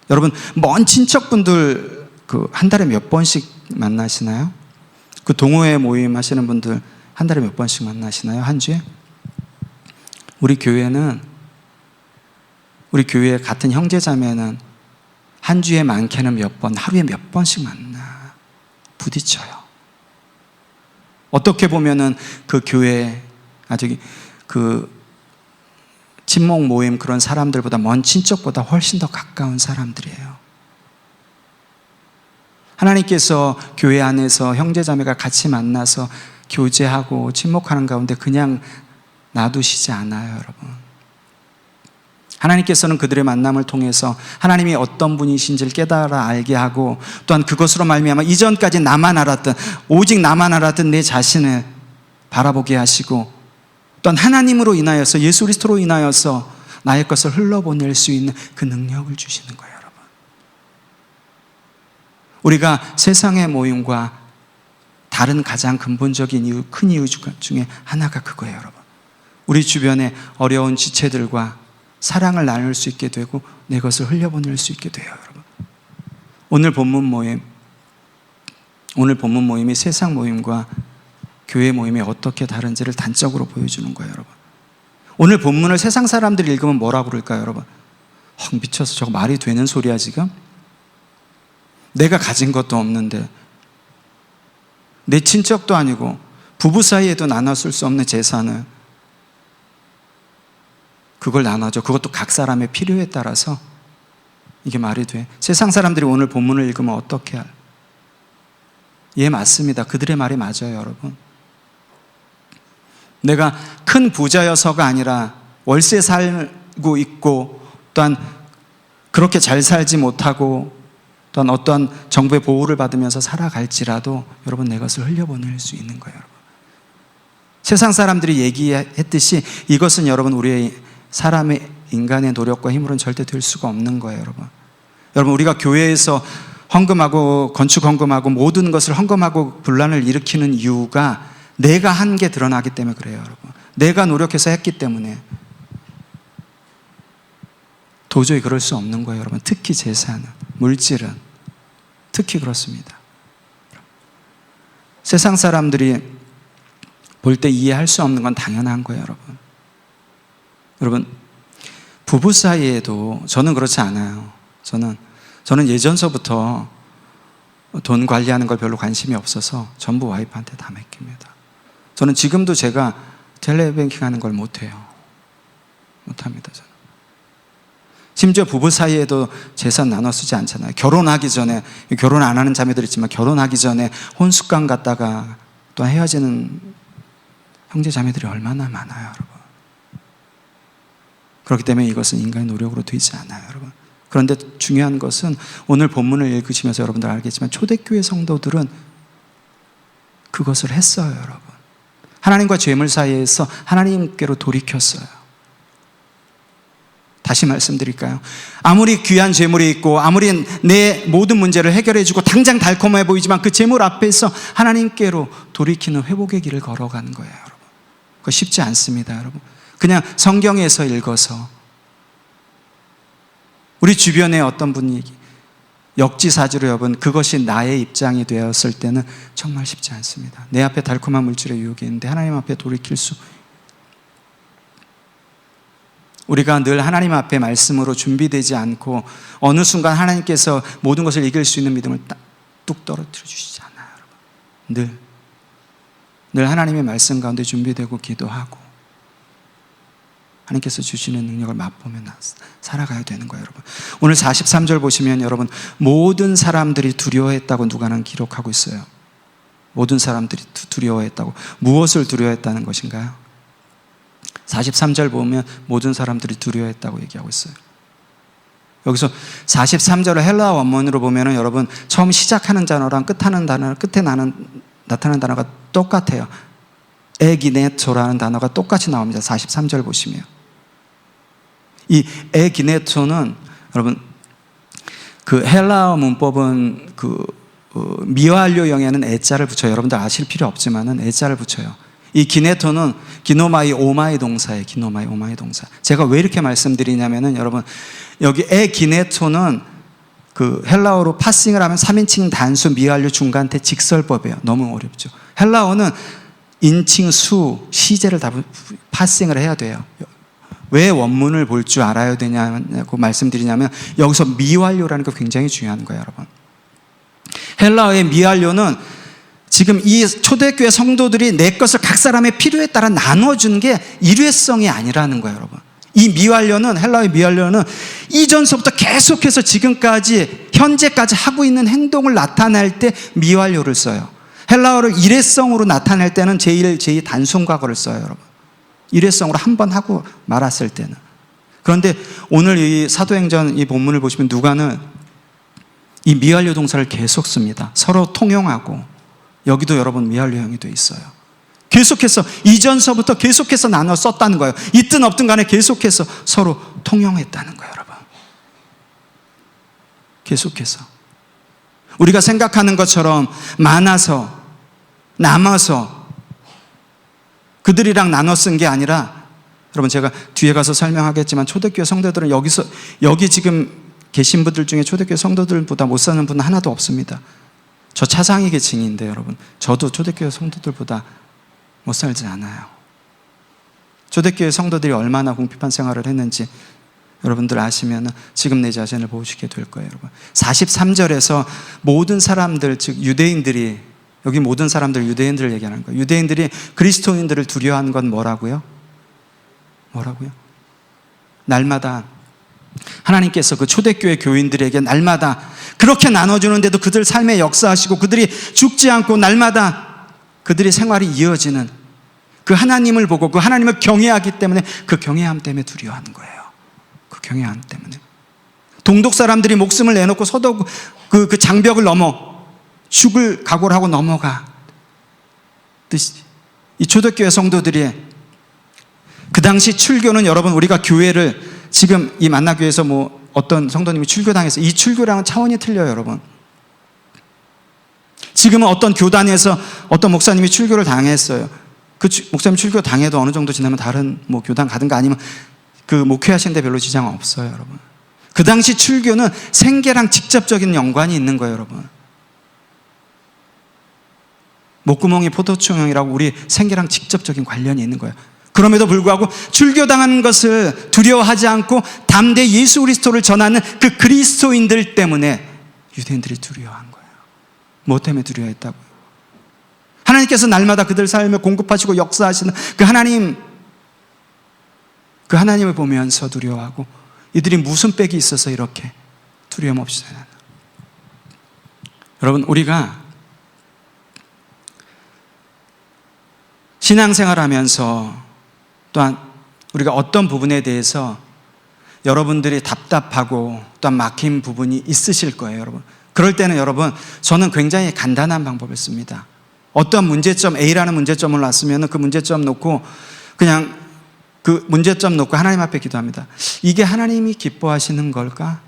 여러분, 먼 친척분들 한 달에 몇 번씩 만나시나요? 그 동호회 모임 하시는 분들 한 달에 몇 번씩 만나시나요? 한 주에? 우리 교회 같은 형제자매는 한 주에 많게는 몇 번, 하루에 몇 번씩 만나 부딪혀요. 어떻게 보면은 그 교회, 그 친목 모임 그런 사람들보다, 먼 친척보다 훨씬 더 가까운 사람들이에요. 하나님께서 교회 안에서 형제자매가 같이 만나서 교제하고 친목하는 가운데 그냥 놔두시지 않아요, 여러분. 하나님께서는 그들의 만남을 통해서 하나님이 어떤 분이신지를 깨달아 알게 하고, 또한 그것으로 말미암아 이전까지 오직 나만 알았던 내 자신을 바라보게 하시고, 또한 하나님으로 인하여서, 예수 그리스도로 인하여서 나의 것을 흘러보낼 수 있는 그 능력을 주시는 거예요, 여러분. 우리가 세상의 모임과 다른 가장 근본적인 이유, 큰 이유 중에 하나가 그거예요, 여러분. 우리 주변에 어려운 지체들과 사랑을 나눌 수 있게 되고 내 것을 흘려보낼 수 있게 돼요, 여러분. 오늘 본문 모임이 세상 모임과 교회 모임이 어떻게 다른지를 단적으로 보여주는 거예요, 여러분. 오늘 본문을 세상 사람들이 읽으면 뭐라고 그럴까요, 여러분? 미쳐서 저거 말이 되는 소리야 지금? 내가 가진 것도 없는데, 내 친척도 아니고 부부 사이에도 나눴을 수 없는 재산을 그걸 나눠줘. 그것도 각 사람의 필요에 따라서. 이게 말이 돼? 세상 사람들이 오늘 본문을 읽으면 어떻게 할? 맞습니다. 그들의 말이 맞아요, 여러분. 내가 큰 부자여서가 아니라 월세 살고 있고, 또한 그렇게 잘 살지 못하고, 또한 어떠한 정부의 보호를 받으면서 살아갈지라도 여러분, 내 것을 흘려보낼 수 있는 거예요, 여러분. 세상 사람들이 얘기했듯이 이것은 여러분, 우리의 사람의 인간의 노력과 힘으로는 절대 될 수가 없는 거예요, 여러분. 여러분, 우리가 교회에서 헌금하고 건축 헌금하고 모든 것을 헌금하고 분란을 일으키는 이유가 내가 한 게 드러나기 때문에 그래요, 여러분. 내가 노력해서 했기 때문에. 도저히 그럴 수 없는 거예요, 여러분. 특히 재산은, 물질은 특히 그렇습니다. 세상 사람들이 볼 때 이해할 수 없는 건 당연한 거예요, 여러분. 여러분, 부부 사이에도 저는 그렇지 않아요. 저는 예전서부터 돈 관리하는 걸 별로 관심이 없어서 전부 와이프한테 다 맡깁니다. 저는 지금도 제가 텔레뱅킹 하는 걸 못해요. 못합니다, 저는. 심지어 부부 사이에도 재산 나눠 쓰지 않잖아요. 결혼하기 전에, 결혼 안 하는 자매들 있지만 결혼하기 전에 혼숙강 갔다가 또 헤어지는 형제 자매들이 얼마나 많아요, 여러분. 그렇기 때문에 이것은 인간의 노력으로 되지 않아요, 여러분. 그런데 중요한 것은 오늘 본문을 읽으시면서 여러분들 알겠지만 초대교회 성도들은 그것을 했어요, 여러분. 하나님과 죄물 사이에서 하나님께로 돌이켰어요. 다시 말씀드릴까요? 아무리 귀한 재물이 있고 아무리 내 모든 문제를 해결해주고 당장 달콤해 보이지만 그 재물 앞에서 하나님께로 돌이키는 회복의 길을 걸어가는 거예요, 여러분. 그거 쉽지 않습니다, 여러분. 그냥 성경에서 읽어서 우리 주변에 어떤 분이 역지사지로 여러분 그것이 나의 입장이 되었을 때는 정말 쉽지 않습니다. 내 앞에 달콤한 물질의 유혹이 있는데 하나님 앞에 돌이킬 수, 우리가 늘 하나님 앞에 말씀으로 준비되지 않고 어느 순간 하나님께서 모든 것을 이길 수 있는 믿음을 뚝 떨어뜨려 주시지 않아요, 여러분. 늘 하나님의 말씀 가운데 준비되고 기도하고 하나님께서 주시는 능력을 맛보며 살아가야 되는 거예요, 여러분. 오늘 43절 보시면 여러분 모든 사람들이 두려워했다고 누가는 기록하고 있어요. 모든 사람들이 두려워했다고. 무엇을 두려워했다는 것인가요? 43절 보면 모든 사람들이 두려워했다고 얘기하고 있어요. 여기서 43절을 헬라어 원문으로 보면 여러분 처음 시작하는 단어랑 끝하는 단어, 끝에 나타나는 단어가 똑같아요. 에기네토라는 단어가 똑같이 나옵니다. 43절 보시면 이 에기네토는 여러분 그 헬라어 문법은 그 미완료형에는 에자를 붙여요. 여러분들 아실 필요 없지만은 에자를 붙여요. 이 기네토는 기노마이 오마이 동사예요. 기노마이 오마이 동사. 제가 왜 이렇게 말씀드리냐면은 여러분 여기 기네토는 그 헬라어로 파싱을 하면 3인칭 단수 미완료 중간태 직설법이에요. 너무 어렵죠. 헬라어는 인칭 수 시제를 다 파싱을 해야 돼요. 왜 원문을 볼 줄 알아야 되냐고 말씀드리냐면 여기서 미완료라는 게 굉장히 중요한 거예요, 여러분. 헬라어의 미완료는 지금 이 초대교회 성도들이 내 것을 각 사람의 필요에 따라 나눠준 게 일회성이 아니라는 거예요, 여러분. 이 미완료는, 헬라어의 미완료는 이전서부터 계속해서 지금까지 현재까지 하고 있는 행동을 나타낼 때 미완료를 써요. 헬라어를 일회성으로 나타낼 때는 제1, 제2 단순과거를 써요, 여러분. 일회성으로 한 번 하고 말았을 때는. 그런데 오늘 이 사도행전 이 본문을 보시면 누가는 이 미완료 동사를 계속 씁니다. 서로 통용하고. 여기도 여러분 미완료형이 돼 있어요. 계속해서 이전서부터 계속해서 나눠 썼다는 거예요. 있든 없든 간에 계속해서 서로 통용했다는 거예요, 여러분. 계속해서. 우리가 생각하는 것처럼 많아서 남아서 그들이랑 나눠 쓴 게 아니라 여러분 제가 뒤에 가서 설명하겠지만 초대교회 성도들은 여기 지금 계신 분들 중에 초대교회 성도들보다 못 사는 분은 하나도 없습니다. 저 차상위계 층인데 여러분 저도 초대교회 성도들보다 못 살지 않아요. 초대교회 성도들이 얼마나 궁핍한 생활을 했는지 여러분들 아시면 지금 내 자신을 보시게 될 거예요, 여러분. 43절에서 모든 사람들, 즉 유대인들이, 여기 모든 사람들 유대인들을 얘기하는 거예요. 유대인들이 그리스도인들을 두려워하는 건 뭐라고요? 날마다 하나님께서 그 초대교회 교인들에게 날마다 그렇게 나눠주는데도 그들 삶에 역사하시고 그들이 죽지 않고 날마다 그들의 생활이 이어지는 그 하나님을 보고 그 하나님을 경외하기 때문에 그 경외함 때문에 두려워하는 거예요. 그 경외함 때문에. 동독 사람들이 목숨을 내놓고 서도 그 장벽을 넘어 죽을 각오를 하고 넘어가. 이 초대교회 성도들이 그 당시 출교는 여러분 우리가 교회를 지금 이 만나교회에서 뭐 어떤 성도님이 출교당해서 이 출교랑은 차원이 틀려요, 여러분. 지금은 어떤 교단에서 어떤 목사님이 출교를 당했어요. 그 목사님 출교 당해도 어느 정도 지나면 다른 뭐 교단 가든가 아니면 그 목회하시는 데 별로 지장 없어요, 여러분. 그 당시 출교는 생계랑 직접적인 연관이 있는 거예요, 여러분. 목구멍이 포도청형이라고 우리 생계랑 직접적인 관련이 있는 거예요. 그럼에도 불구하고 출교당하는 것을 두려워하지 않고 담대 예수 그리스도를 전하는 그 그리스도인들 때문에 유대인들이 두려워한 거예요. 뭐 때문에 두려워했다고요? 하나님께서 날마다 그들 삶을 공급하시고 역사하시는 그 하나님을 보면서 두려워하고 이들이 무슨 빽이 있어서 이렇게 두려움 없이 사나. 여러분 우리가 신앙생활하면서 또한 우리가 어떤 부분에 대해서 여러분들이 답답하고 또한 막힌 부분이 있으실 거예요, 여러분. 그럴 때는 여러분 저는 굉장히 간단한 방법을 씁니다. 어떤 문제점 A라는 문제점을 놨으면 그 문제점 놓고 그냥 그 문제점 놓고 하나님 앞에 기도합니다. 이게 하나님이 기뻐하시는 걸까?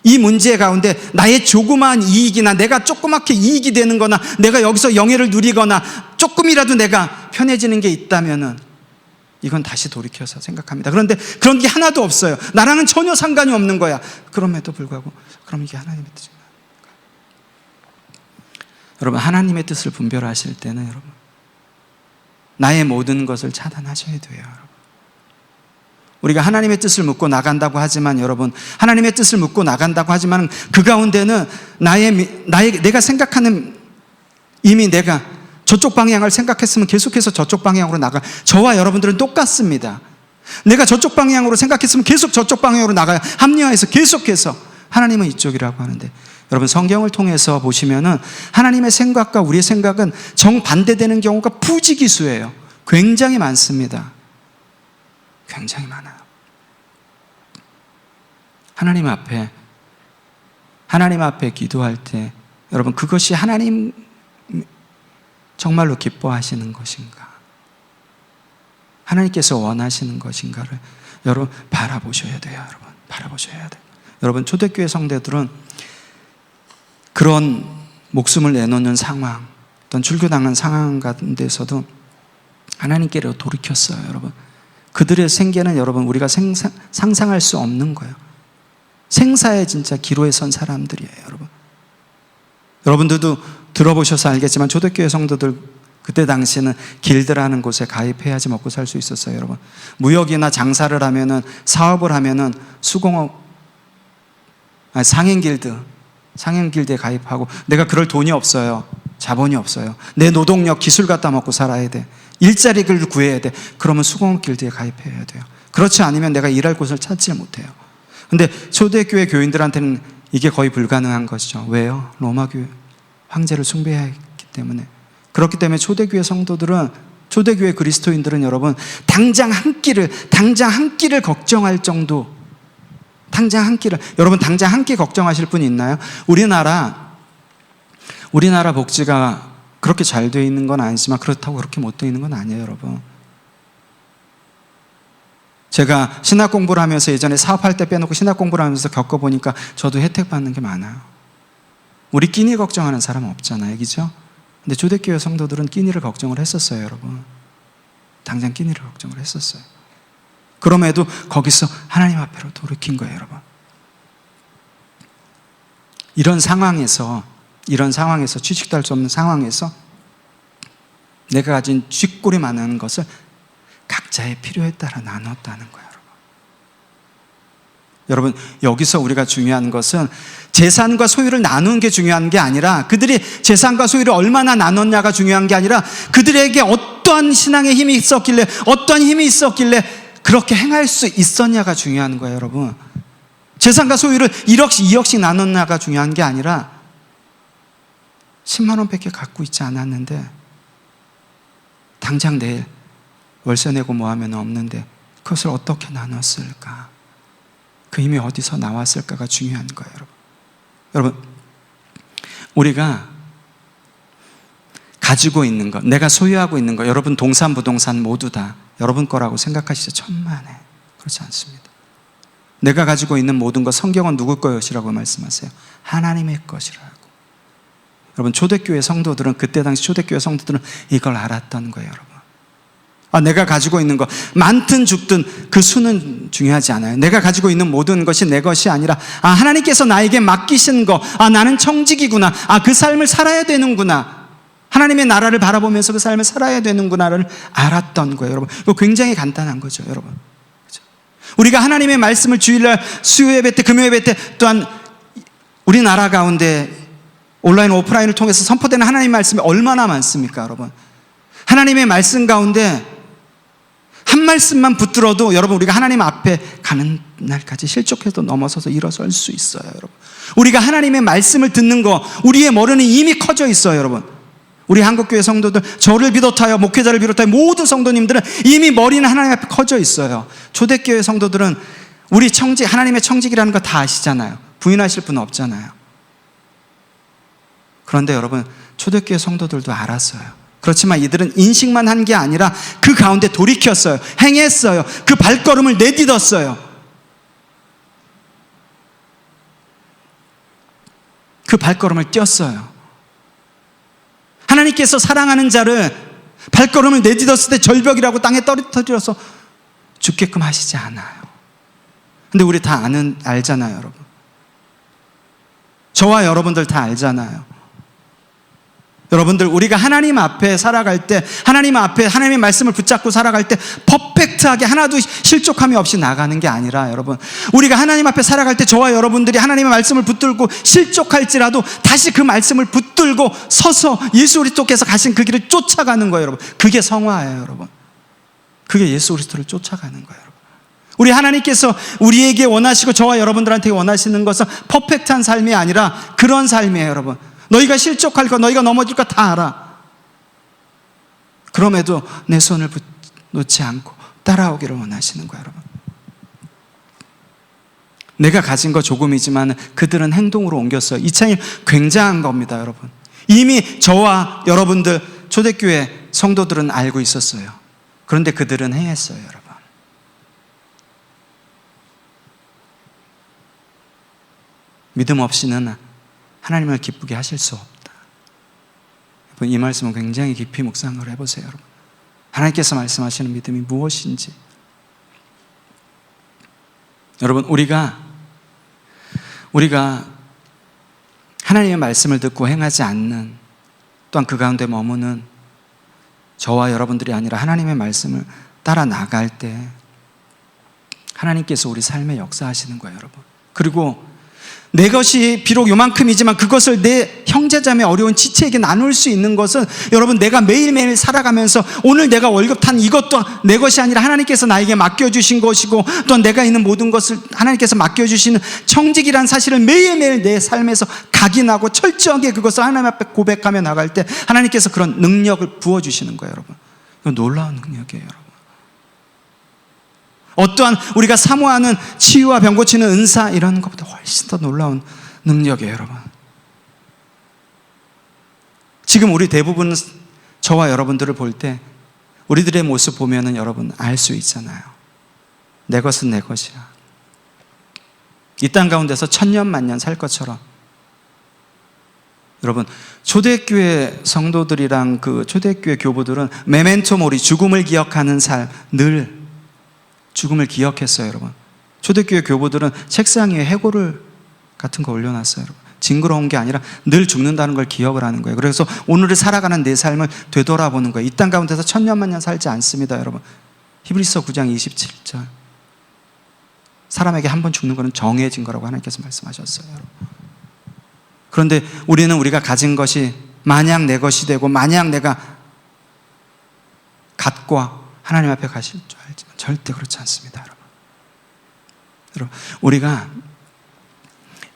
이 문제 가운데 나의 조그마한 이익이나 내가 조그맣게 이익이 되는 거나 내가 여기서 영예를 누리거나 조금이라도 내가 편해지는 게 있다면은 이건 다시 돌이켜서 생각합니다. 그런데 그런 게 하나도 없어요. 나랑은 전혀 상관이 없는 거야. 그럼에도 불구하고 그럼 이게 하나님의 뜻인가? 여러분, 하나님의 뜻을 분별하실 때는 여러분, 나의 모든 것을 차단하셔야 돼요. 여러분. 우리가 하나님의 뜻을 묻고 나간다고 하지만 여러분, 하나님의 뜻을 묻고 나간다고 하지만 그 가운데는 내가 생각하는, 이미 내가 저쪽 방향을 생각했으면 계속해서 저쪽 방향으로 나가. 저와 여러분들은 똑같습니다. 내가 저쪽 방향으로 생각했으면 계속 저쪽 방향으로 나가요. 합리화해서 계속해서. 하나님은 이쪽이라고 하는데, 여러분 성경을 통해서 보시면은 하나님의 생각과 우리의 생각은 정반대되는 경우가 부지기수예요. 굉장히 많습니다. 굉장히 많아요. 하나님 앞에 기도할 때 여러분, 그것이 하나님 정말로 기뻐하시는 것인가, 하나님께서 원하시는 것인가를 여러분 바라보셔야 돼요. 여러분 바라보셔야 돼요. 여러분, 초대교회 성도들은 그런 목숨을 내놓는 상황, 어떤 출교당한 상황 가운데서도 하나님께로 돌이켰어요. 여러분, 그들의 생계는 여러분 우리가 상상할 수 없는 거예요. 생사의 진짜 기로에 선 사람들이에요. 여러분, 여러분들도 들어보셔서 알겠지만 초대교회 성도들 그때 당시에는 길드라는 곳에 가입해야지 먹고 살 수 있었어요. 여러분, 무역이나 장사를 하면은, 사업을 하면은 상행길드에 가입하고, 내가 그럴 돈이 없어요. 자본이 없어요. 내 노동력, 기술 갖다 먹고 살아야 돼. 일자리를 구해야 돼. 그러면 수공업 길드에 가입해야 돼요. 그렇지 않으면 내가 일할 곳을 찾지 못해요. 근데 초대교회 교인들한테는 이게 거의 불가능한 것이죠. 왜요? 로마교회 황제를 숭배했기 때문에. 그렇기 때문에 초대교회 성도들은, 초대교회 그리스도인들은 여러분 당장 한 끼를 걱정할 정도, 여러분 당장 한 끼 걱정하실 분이 있나요? 우리나라 복지가 그렇게 잘 되어 있는 건 아니지만 그렇다고 그렇게 못 되어 있는 건 아니에요. 여러분, 제가 신학 공부를 하면서 예전에 사업할 때 빼놓고 신학 공부를 하면서 겪어보니까 저도 혜택 받는 게 많아요. 우리 끼니 걱정하는 사람은 없잖아요, 그죠? 근데 초대교회 성도들은 끼니를 걱정을 했었어요. 여러분, 당장 끼니를 걱정을 했었어요. 그럼에도 거기서 하나님 앞으로 돌이킨 거예요. 여러분, 이런 상황에서 취직도 할 수 없는 상황에서 내가 가진 쥐꼬리 많은 것을 각자의 필요에 따라 나눴다는 거예요. 여러분, 여기서 우리가 중요한 것은 재산과 소유를 나누는 게 중요한 게 아니라, 그들이 재산과 소유를 얼마나 나눴냐가 중요한 게 아니라, 그들에게 어떠한 신앙의 힘이 있었길래, 어떠한 힘이 있었길래 그렇게 행할 수 있었냐가 중요한 거예요. 여러분, 재산과 소유를 1억씩 2억씩 나눴냐가 중요한 게 아니라 10만 원밖에 갖고 있지 않았는데 당장 내일 월세 내고 뭐 하면 없는데 그것을 어떻게 나눴을까, 그 힘이 어디서 나왔을까가 중요한 거예요. 여러분, 우리가 가지고 있는 것, 내가 소유하고 있는 것, 여러분 동산 부동산 모두 다 여러분 거라고 생각하시죠? 천만에 그렇지 않습니다. 내가 가지고 있는 모든 것, 성경은 누구 것이라고 말씀하세요? 하나님의 것이라고. 여러분, 초대교회 성도들은, 그때 당시 초대교회 성도들은 이걸 알았던 거예요. 여러분, 내가 가지고 있는 것, 많든 죽든 그 수는 중요하지 않아요. 내가 가지고 있는 모든 것이 내 것이 아니라, 하나님께서 나에게 맡기신 것, 나는 청직이구나, 그 삶을 살아야 되는구나, 하나님의 나라를 바라보면서 그 삶을 살아야 되는구나를 알았던 거예요. 여러분, 이거 굉장히 간단한 거죠. 여러분, 그렇죠? 우리가 하나님의 말씀을 주일날 수요예배 때, 금요예배 때, 또한 우리나라 가운데 온라인 오프라인을 통해서 선포되는 하나님의 말씀이 얼마나 많습니까? 여러분, 하나님의 말씀 가운데 한 말씀만 붙들어도 여러분, 우리가 하나님 앞에 가는 날까지 실족해도 넘어서서 일어설 수 있어요. 여러분, 우리가 하나님의 말씀을 듣는 거, 우리의 머리는 이미 커져 있어요. 여러분, 우리 한국교회 성도들, 저를 비롯하여 목회자를 비롯하여 모든 성도님들은 이미 머리는 하나님 앞에 커져 있어요. 초대교회 성도들은 우리 하나님의 청직이라는 거 다 아시잖아요. 부인하실 분은 없잖아요. 그런데 여러분, 초대교회 성도들도 알았어요. 그렇지만 이들은 인식만 한 게 아니라 그 가운데 돌이켰어요. 행했어요. 그 발걸음을 내딛었어요. 그 발걸음을 띄었어요. 하나님께서 사랑하는 자를 발걸음을 내딛었을 때 절벽이라고 땅에 떨어뜨려서 죽게끔 하시지 않아요. 근데 우리 다 알잖아요, 여러분. 저와 여러분들 다 알잖아요. 여러분들, 우리가 하나님 앞에 살아갈 때, 하나님 앞에 하나님의 말씀을 붙잡고 살아갈 때 퍼펙트하게 하나도 실족함이 없이 나가는 게 아니라, 여러분, 우리가 하나님 앞에 살아갈 때 저와 여러분들이 하나님의 말씀을 붙들고 실족할지라도 다시 그 말씀을 붙들고 서서 예수 그리스도께서 가신 그 길을 쫓아가는 거예요, 여러분. 그게 성화예요, 여러분. 그게 예수 그리스도를 쫓아가는 거예요, 여러분. 우리 하나님께서 우리에게 원하시고 저와 여러분들한테 원하시는 것은 퍼펙트한 삶이 아니라 그런 삶이에요, 여러분. 너희가 실족할 거, 너희가 넘어질 거 다 알아. 그럼에도 내 손을 놓지 않고 따라오기를 원하시는 거예요, 여러분. 내가 가진 거 조금이지만 그들은 행동으로 옮겼어요. 이 차이는 굉장한 겁니다, 여러분. 이미 저와 여러분들 초대교회 성도들은 알고 있었어요. 그런데 그들은 행했어요, 여러분. 믿음 없이는 하나님을 기쁘게 하실 수 없다. 여러분, 이 말씀은 굉장히 깊이 묵상을 해보세요, 여러분. 하나님께서 말씀하시는 믿음이 무엇인지. 여러분, 우리가 하나님의 말씀을 듣고 행하지 않는, 또한 그 가운데 머무는 저와 여러분들이 아니라 하나님의 말씀을 따라 나갈 때 하나님께서 우리 삶에 역사하시는 거예요, 여러분. 그리고 내 것이 비록 요만큼이지만 그것을 내 형제자매 어려운 지체에게 나눌 수 있는 것은, 여러분, 내가 매일매일 살아가면서 오늘 내가 월급 탄 이것도 내 것이 아니라 하나님께서 나에게 맡겨주신 것이고, 또한 내가 있는 모든 것을 하나님께서 맡겨주시는 청직이란 사실을 매일매일 내 삶에서 각인하고 철저하게 그것을 하나님 앞에 고백하며 나갈 때 하나님께서 그런 능력을 부어주시는 거예요, 여러분. 이건 놀라운 능력이에요, 여러분. 어떠한 우리가 사모하는 치유와 병 고치는 은사, 이런 것보다 훨씬 더 놀라운 능력이에요, 여러분. 지금 우리 대부분 저와 여러분들을 볼 때 우리들의 모습 보면은 여러분 알 수 있잖아요. 내 것은 내 것이야. 이 땅 가운데서 천년 만년 살 것처럼. 여러분, 초대교회 성도들이랑 그 초대교회 교부들은 메멘토 모리, 죽음을 기억하는 삶, 늘 죽음을 기억했어요, 여러분. 초대교회 교부들은 책상 위에 해골을 같은 거 올려놨어요, 여러분. 징그러운 게 아니라 늘 죽는다는 걸 기억을 하는 거예요. 그래서 오늘을 살아가는 내 삶을 되돌아보는 거예요. 이 땅 가운데서 천년만년 살지 않습니다, 여러분. 히브리서 9장 27절. 사람에게 한 번 죽는 것은 정해진 거라고 하나님께서 말씀하셨어요, 여러분. 그런데 우리가 가진 것이 마냥 내 것이 되고 마냥 내가 갖고 하나님 앞에 가실 줄 알지만 절대 그렇지 않습니다, 여러분. 우리가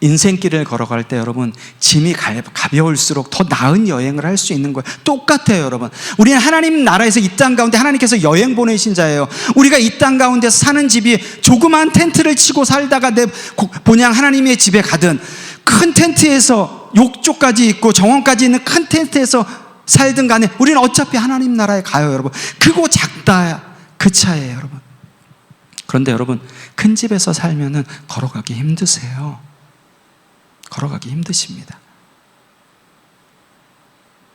인생길을 걸어갈 때, 여러분, 짐이 가벼울수록 더 나은 여행을 할 수 있는 거예요. 똑같아요, 여러분. 우리는 하나님 나라에서 이 땅 가운데 하나님께서 여행 보내신 자예요. 우리가 이 땅 가운데 사는 집이 조그만 텐트를 치고 살다가 내 본향 하나님의 집에 가든, 큰 텐트에서 욕조까지 있고 정원까지 있는 큰 텐트에서 살든 간에 우리는 어차피 하나님 나라에 가요, 여러분. 크고 작다 그 차이에요, 여러분. 그런데 여러분, 큰 집에서 살면은 걸어가기 힘드세요. 걸어가기 힘드십니다.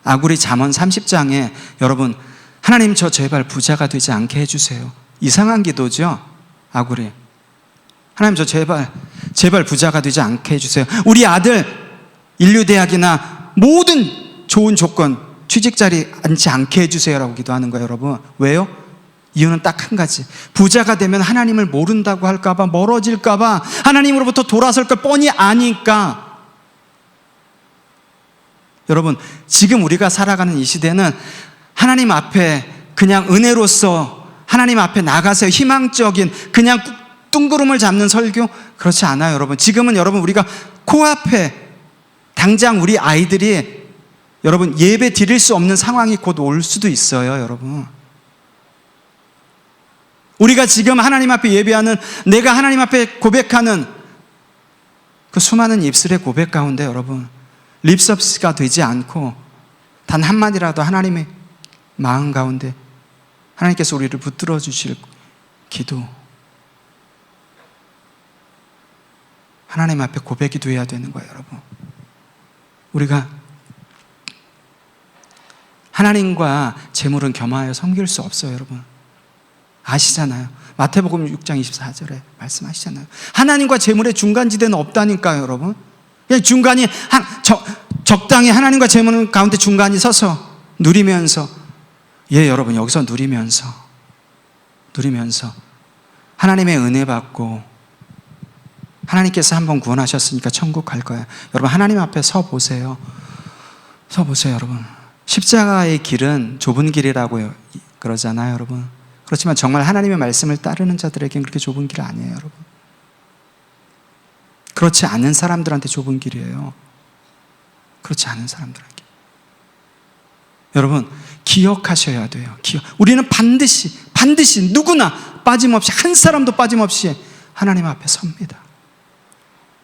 아구리 잠언 30장에 여러분, 하나님 저 제발 부자가 되지 않게 해주세요. 이상한 기도죠, 아구리. 하나님 저 제발 부자가 되지 않게 해주세요. 우리 아들 인류대학이나 모든 좋은 조건 취직 자리 앉지 않게 해주세요라고 기도하는 거예요, 여러분. 왜요? 이유는 딱 한 가지. 부자가 되면 하나님을 모른다고 할까봐, 멀어질까봐, 하나님으로부터 돌아설 걸 뻔히 아니까. 여러분, 지금 우리가 살아가는 이 시대는 하나님 앞에 그냥 은혜로서 하나님 앞에 나가서 희망적인 그냥 뚱구름을 잡는 설교, 그렇지 않아요, 여러분. 지금은 여러분, 우리가 코앞에 당장 우리 아이들이 여러분 예배 드릴 수 없는 상황이 곧 올 수도 있어요, 여러분. 우리가 지금 하나님 앞에 예배하는, 내가 하나님 앞에 고백하는 그 수많은 입술의 고백 가운데 여러분, 립서비스가 되지 않고 단 한마디라도 하나님의 마음 가운데 하나님께서 우리를 붙들어 주실 기도, 하나님 앞에 고백 기도해야 되는 거예요, 여러분. 우리가 하나님과 재물은 겸하여 섬길 수 없어요, 여러분. 아시잖아요. 마태복음 6장 24절에 말씀하시잖아요. 하나님과 재물의 중간지대는 없다니까요, 여러분. 그냥 중간이 적당히 하나님과 재물 가운데 중간이 서서 누리면서, 여러분, 여기서 누리면서 하나님의 은혜 받고, 하나님께서 한번 구원하셨으니까 천국 갈 거예요. 여러분, 하나님 앞에 서 보세요, 여러분. 십자가의 길은 좁은 길이라고 그러잖아요, 여러분. 그렇지만 정말 하나님의 말씀을 따르는 자들에게는 그렇게 좁은 길 아니에요, 여러분. 그렇지 않은 사람들한테 좁은 길이에요. 그렇지 않은 사람들에게. 여러분, 기억하셔야 돼요. 우리는 반드시 누구나 빠짐없이, 한 사람도 빠짐없이 하나님 앞에 섭니다.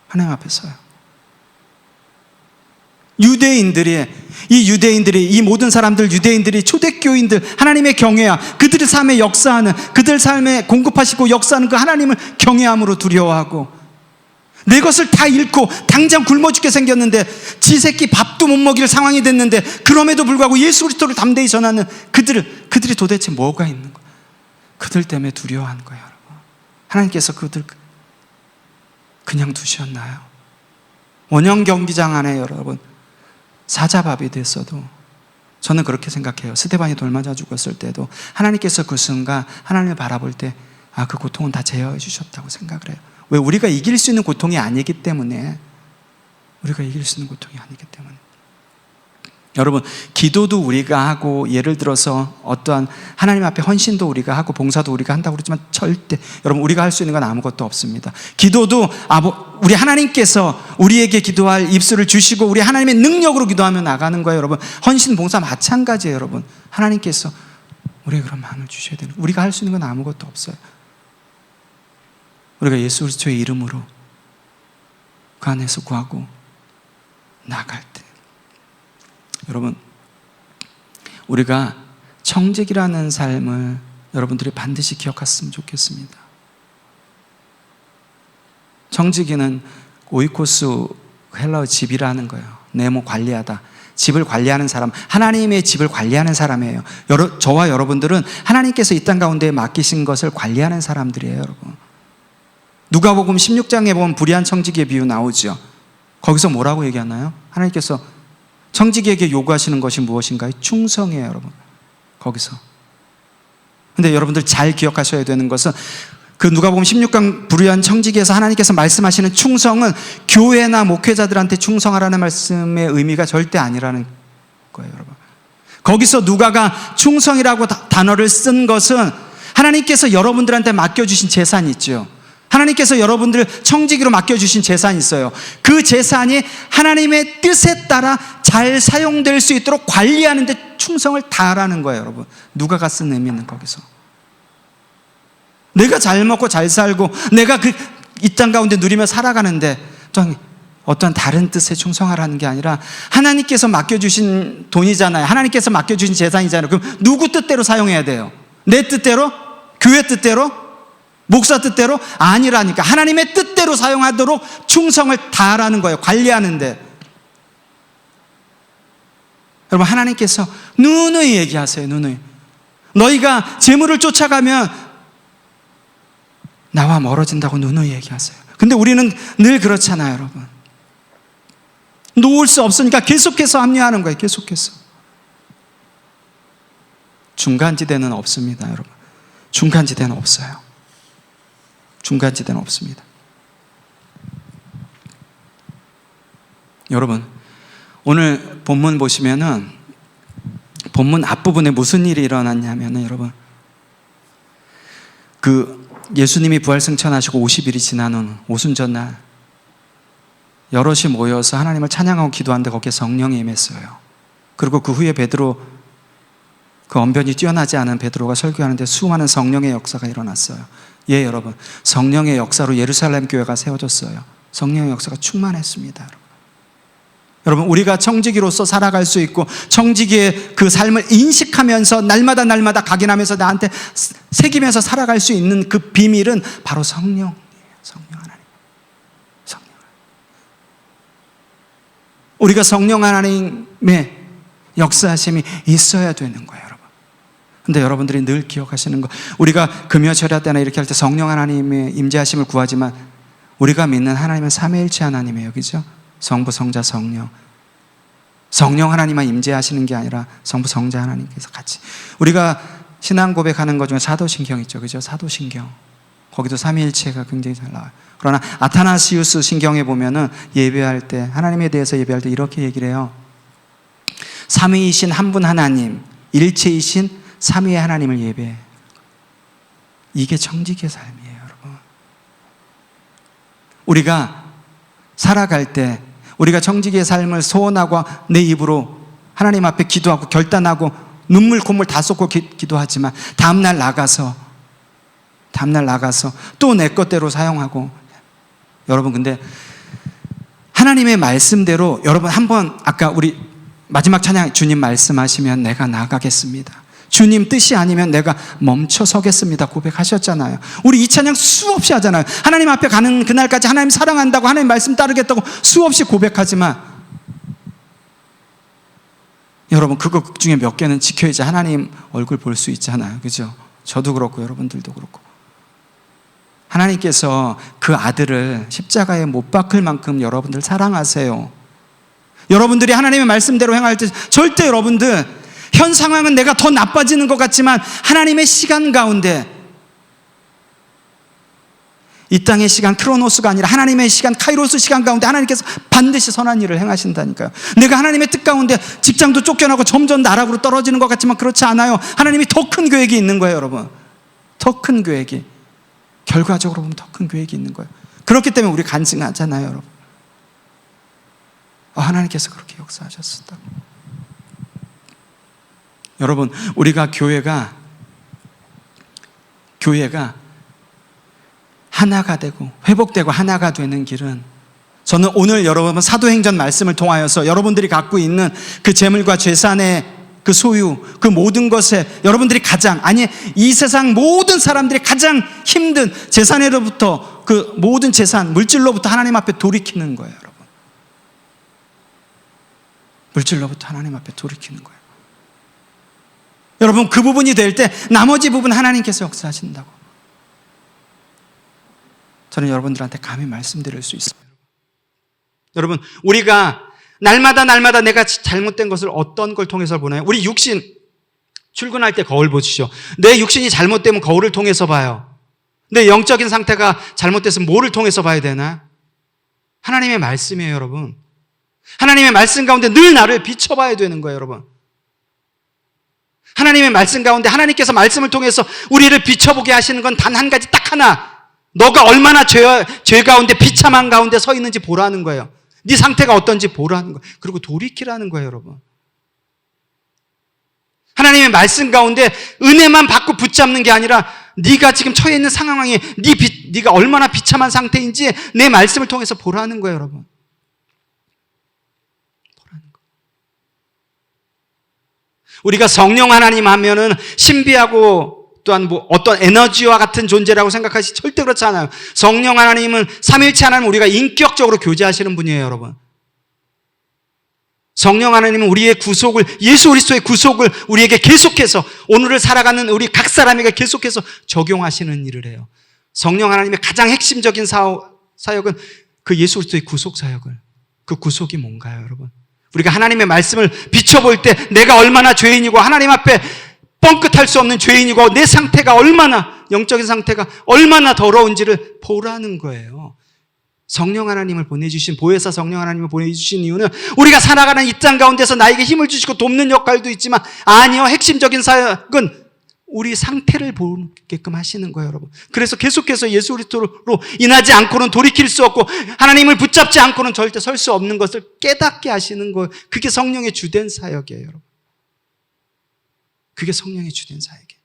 하나님 앞에 서요. 이 모든 사람들, 유대인들이 초대교인들, 하나님의 경외함, 그들의 삶에 역사하는, 그들 삶에 공급하시고 역사하는 그 하나님을 경외함으로 두려워하고, 내 것을 다 잃고 당장 굶어 죽게 생겼는데, 지 새끼 밥도 못 먹일 상황이 됐는데, 그럼에도 불구하고 예수 그리스도를 담대히 전하는 그들이 도대체 뭐가 있는 거예요? 그들 때문에 두려워하는 거예요, 여러분. 하나님께서 그들 그냥 두셨나요? 원형 경기장 안에 여러분 사자밥이 됐어도, 저는 그렇게 생각해요. 스데반이 돌 맞아 죽었을 때도 하나님께서 그 순간 하나님을 바라볼 때, 그 고통은 다 제어해 주셨다고 생각을 해요. 왜? 우리가 이길 수 있는 고통이 아니기 때문에. 여러분, 기도도 우리가 하고, 예를 들어서 어떠한 하나님 앞에 헌신도 우리가 하고, 봉사도 우리가 한다고 그러지만 절대, 여러분, 우리가 할 수 있는 건 아무것도 없습니다. 기도도 우리 하나님께서 우리에게 기도할 입술을 주시고, 우리 하나님의 능력으로 기도하며 나가는 거예요, 여러분. 헌신, 봉사 마찬가지예요, 여러분. 하나님께서 우리에게 그런 마음을 주셔야 되는 거예요. 우리가 할 수 있는 건 아무것도 없어요. 우리가 예수 그리스도의 이름으로 그 안에서 구하고 나갈 때, 여러분, 우리가 청직이라는 삶을 여러분들이 반드시 기억했으면 좋겠습니다. 청지기는 오이코스, 헬라어 집이라는 거예요. 네모, 관리하다. 집을 관리하는 사람, 하나님의 집을 관리하는 사람이에요. 저와 여러분들은 하나님께서 이 땅 가운데 맡기신 것을 관리하는 사람들이에요, 여러분. 누가복음 16장에 보면 불의한 청지기의 비유 나오죠. 거기서 뭐라고 얘기하나요? 하나님께서 청지기에게 요구하시는 것이 무엇인가요? 충성이에요, 여러분. 거기서. 근데 여러분들 잘 기억하셔야 되는 것은, 그 누가복음 16강 불의한 청지기에서 하나님께서 말씀하시는 충성은 교회나 목회자들한테 충성하라는 말씀의 의미가 절대 아니라는 거예요, 여러분. 거기서 누가가 충성이라고 단어를 쓴 것은, 하나님께서 여러분들한테 맡겨주신 재산이 있죠. 하나님께서 여러분들 청지기로 맡겨주신 재산이 있어요. 그 재산이 하나님의 뜻에 따라 잘 사용될 수 있도록 관리하는 데 충성을 다하라는 거예요, 여러분. 누가가 쓴 의미는 거기서. 내가 잘 먹고 잘 살고 내가 이 땅 가운데 누리며 살아가는데 어떤 다른 뜻에 충성하라는 게 아니라, 하나님께서 맡겨주신 돈이잖아요. 하나님께서 맡겨주신 재산이잖아요. 그럼 누구 뜻대로 사용해야 돼요? 내 뜻대로? 교회 뜻대로? 목사 뜻대로? 아니라니까. 하나님의 뜻대로 사용하도록 충성을 다하라는 거예요, 관리하는데. 여러분, 하나님께서 누누이 얘기하세요, 누누이. 너희가 재물을 쫓아가면 나와 멀어진다고 누누이 얘기하세요. 근데 우리는 늘 그렇잖아요, 여러분. 놓을 수 없으니까 계속해서 합리화하는 거예요, 계속해서. 중간지대는 없습니다, 여러분. 중간지대는 없어요. 중간지대는 없습니다. 여러분, 오늘 본문 보시면은, 본문 앞부분에 무슨 일이 일어났냐면은, 여러분, 예수님이 부활승천하시고 50일이 지난 후 오순절날 여럿이 모여서 하나님을 찬양하고 기도하는데, 거기에 성령이 임했어요. 그리고 그 후에 베드로, 그 언변이 뛰어나지 않은 베드로가 설교하는데 수많은 성령의 역사가 일어났어요. 여러분, 성령의 역사로 예루살렘 교회가 세워졌어요. 성령의 역사가 충만했습니다, 여러분. 여러분, 우리가 청지기로서 살아갈 수 있고 청지기의 그 삶을 인식하면서 날마다 각인하면서 나한테 새기면서 살아갈 수 있는 그 비밀은 바로 성령이에요. 성령 하나님. 성령. 우리가 성령 하나님의 역사하심이 있어야 되는 거예요, 여러분. 근데 여러분들이 늘 기억하시는 거, 우리가 금요 절야 때나 이렇게 할 때 성령 하나님의 임재하심을 구하지만 우리가 믿는 하나님은 삼위일체 하나님이에요. 그죠? 성부, 성자, 성령. 성령 하나님만 임재하시는 게 아니라 성부, 성자 하나님께서 같이. 우리가 신앙 고백하는 것 중에 사도신경 있죠. 그죠? 사도신경. 거기도 삼위일체가 굉장히 잘 나와요. 그러나 아타나시우스 신경에 보면은 예배할 때, 하나님에 대해서 예배할 때 이렇게 얘기를 해요. 삼위이신 한 분 하나님, 일체이신 삼위의 하나님을 예배해. 이게 청지기의 삶이에요, 여러분. 우리가 살아갈 때 우리가 청지기의 삶을 소원하고 내 입으로 하나님 앞에 기도하고 결단하고 눈물 콧물 다 쏟고 기도하지만 다음날 나가서 또 내 것대로 사용하고. 여러분, 근데 하나님의 말씀대로 여러분 한번 아까 우리 마지막 찬양 주님 말씀하시면 내가 나가겠습니다, 주님 뜻이 아니면 내가 멈춰 서겠습니다 고백하셨잖아요. 우리 이 찬양 수없이 하잖아요. 하나님 앞에 가는 그날까지 하나님 사랑한다고, 하나님 말씀 따르겠다고 수없이 고백하지만 여러분, 그거 중에 몇 개는 지켜야지 하나님 얼굴 볼 수 있잖아요. 그죠? 저도 그렇고 여러분들도 그렇고. 하나님께서 그 아들을 십자가에 못 박을 만큼 여러분들 사랑하세요. 여러분들이 하나님의 말씀대로 행할 때 절대 여러분들 현 상황은 내가 더 나빠지는 것 같지만 하나님의 시간 가운데, 이 땅의 시간 크로노스가 아니라 하나님의 시간 카이로스 시간 가운데 하나님께서 반드시 선한 일을 행하신다니까요. 내가 하나님의 뜻 가운데 직장도 쫓겨나고 점점 나락으로 떨어지는 것 같지만 그렇지 않아요. 하나님이 더 큰 계획이 있는 거예요, 여러분. 더 큰 계획이, 결과적으로 보면 더 큰 계획이 있는 거예요. 그렇기 때문에 우리 간증하잖아요, 여러분. 하나님께서 그렇게 역사하셨다고. 여러분, 우리가 교회가 하나가 되고 회복되고 하나가 되는 길은, 저는 오늘 여러분 사도행전 말씀을 통하여서 여러분들이 갖고 있는 그 재물과 재산의 그 소유, 그 모든 것에 여러분들이 가장, 아니 이 세상 모든 사람들이 가장 힘든 재산으로부터, 그 모든 재산, 물질로부터 하나님 앞에 돌이키는 거예요, 여러분. 물질로부터 하나님 앞에 돌이키는 거예요. 여러분, 그 부분이 될 때 나머지 부분 하나님께서 역사하신다고 저는 여러분들한테 감히 말씀드릴 수 있어요. 여러분, 우리가 날마다 내가 잘못된 것을 어떤 걸 통해서 보나요? 우리 육신, 출근할 때 거울 보시죠. 내 육신이 잘못되면 거울을 통해서 봐요. 내 영적인 상태가 잘못됐으면 뭐를 통해서 봐야 되나? 하나님의 말씀이에요, 여러분. 하나님의 말씀 가운데 늘 나를 비춰봐야 되는 거예요, 여러분. 하나님의 말씀 가운데 하나님께서 말씀을 통해서 우리를 비춰보게 하시는 건 단 한 가지, 딱 하나. 너가 얼마나 죄 가운데 비참한 가운데 서 있는지 보라는 거예요. 네 상태가 어떤지 보라는 거예요. 그리고 돌이키라는 거예요, 여러분. 하나님의 말씀 가운데 은혜만 받고 붙잡는 게 아니라 네가 지금 처해 있는 상황이 네가 얼마나 비참한 상태인지 내 말씀을 통해서 보라는 거예요, 여러분. 보라는 거예요. 우리가 성령 하나님 하면은 신비하고 또한 어떤 에너지와 같은 존재라고 생각하시 절대 그렇지 않아요. 성령 하나님은 삼위일체 하나님, 우리가 인격적으로 교제하시는 분이에요, 여러분. 성령 하나님은 우리의 구속을, 예수 그리스도의 구속을 우리에게 계속해서, 오늘을 살아가는 우리 각 사람에게 계속해서 적용하시는 일을 해요. 성령 하나님의 가장 핵심적인 사역은 그 예수 그리스도의 구속 사역을, 그 구속이 뭔가요, 여러분? 우리가 하나님의 말씀을 비춰볼 때 내가 얼마나 죄인이고 하나님 앞에 뻥끗할 수 없는 죄인이고 내 상태가 얼마나, 영적인 상태가 얼마나 더러운지를 보라는 거예요. 성령 하나님을 보내주신, 보혜사 성령 하나님을 보내주신 이유는 우리가 살아가는 이 땅 가운데서 나에게 힘을 주시고 돕는 역할도 있지만, 아니요, 핵심적인 사역은 우리 상태를 보게끔 하시는 거예요, 여러분. 그래서 계속해서 예수 그리스도로 인하지 않고는 돌이킬 수 없고 하나님을 붙잡지 않고는 절대 설 수 없는 것을 깨닫게 하시는 거예요. 그게 성령의 주된 사역이에요, 여러분. 그게 성령의 주된 사역이에요.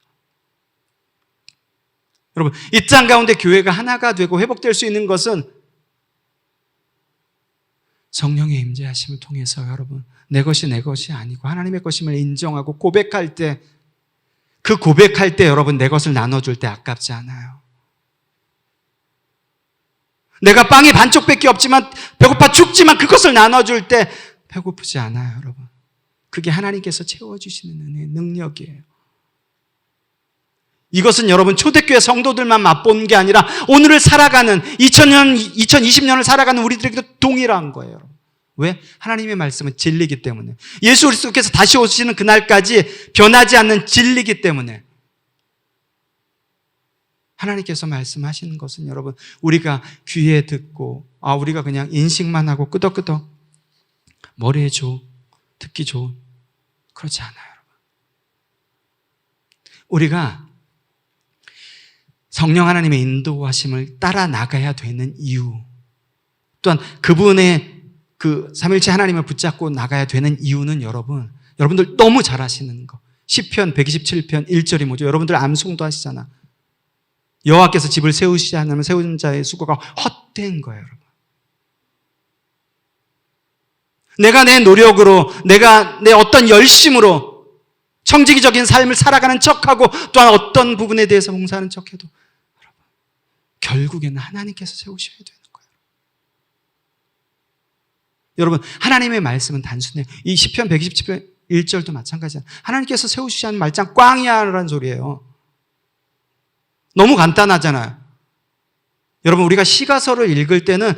여러분, 이 땅 가운데 교회가 하나가 되고 회복될 수 있는 것은 성령의 임재하심을 통해서 여러분 내 것이 내 것이 아니고 하나님의 것임을 인정하고 고백할 때, 그 고백할 때 여러분 내 것을 나눠줄 때 아깝지 않아요. 내가 빵이 반쪽밖에 없지만 배고파 죽지만 그것을 나눠줄 때 배고프지 않아요, 여러분. 그게 하나님께서 채워주시는 은혜의 능력이에요. 이것은 여러분 초대교회 성도들만 맛보는 게 아니라 오늘을 살아가는 2020년을 살아가는 우리들에게도 동일한 거예요, 여러분. 왜? 하나님의 말씀은 진리이기 때문에. 예수 그리스도께서 다시 오시는 그날까지 변하지 않는 진리이기 때문에. 하나님께서 말씀하시는 것은 여러분 우리가 귀에 듣고 우리가 그냥 인식만 하고 끄덕끄덕 머리에 듣기 좋은, 그렇지 않아요, 여러분. 우리가 성령 하나님의 인도하심을 따라 나가야 되는 이유, 또한 그분의 그 삼일체 하나님을 붙잡고 나가야 되는 이유는 여러분들 너무 잘 아시는 거. 시편 127편 1절이 뭐죠? 여러분들 암송도 하시잖아. 여호와께서 집을 세우시지 않으면 세운 자의 수고가 헛된 거예요, 여러분. 내가 내 노력으로, 내가 내 어떤 열심으로 청지기적인 삶을 살아가는 척하고 또한 어떤 부분에 대해서 봉사하는 척해도 여러분 결국에는 하나님께서 세우셔야 되는 거예요. 여러분 하나님의 말씀은 단순해요. 이 시편 127편 1절도 마찬가지야. 하나님께서 세우시지 않은 말짱 꽝이야라는 소리예요. 너무 간단하잖아요. 여러분 우리가 시가서를 읽을 때는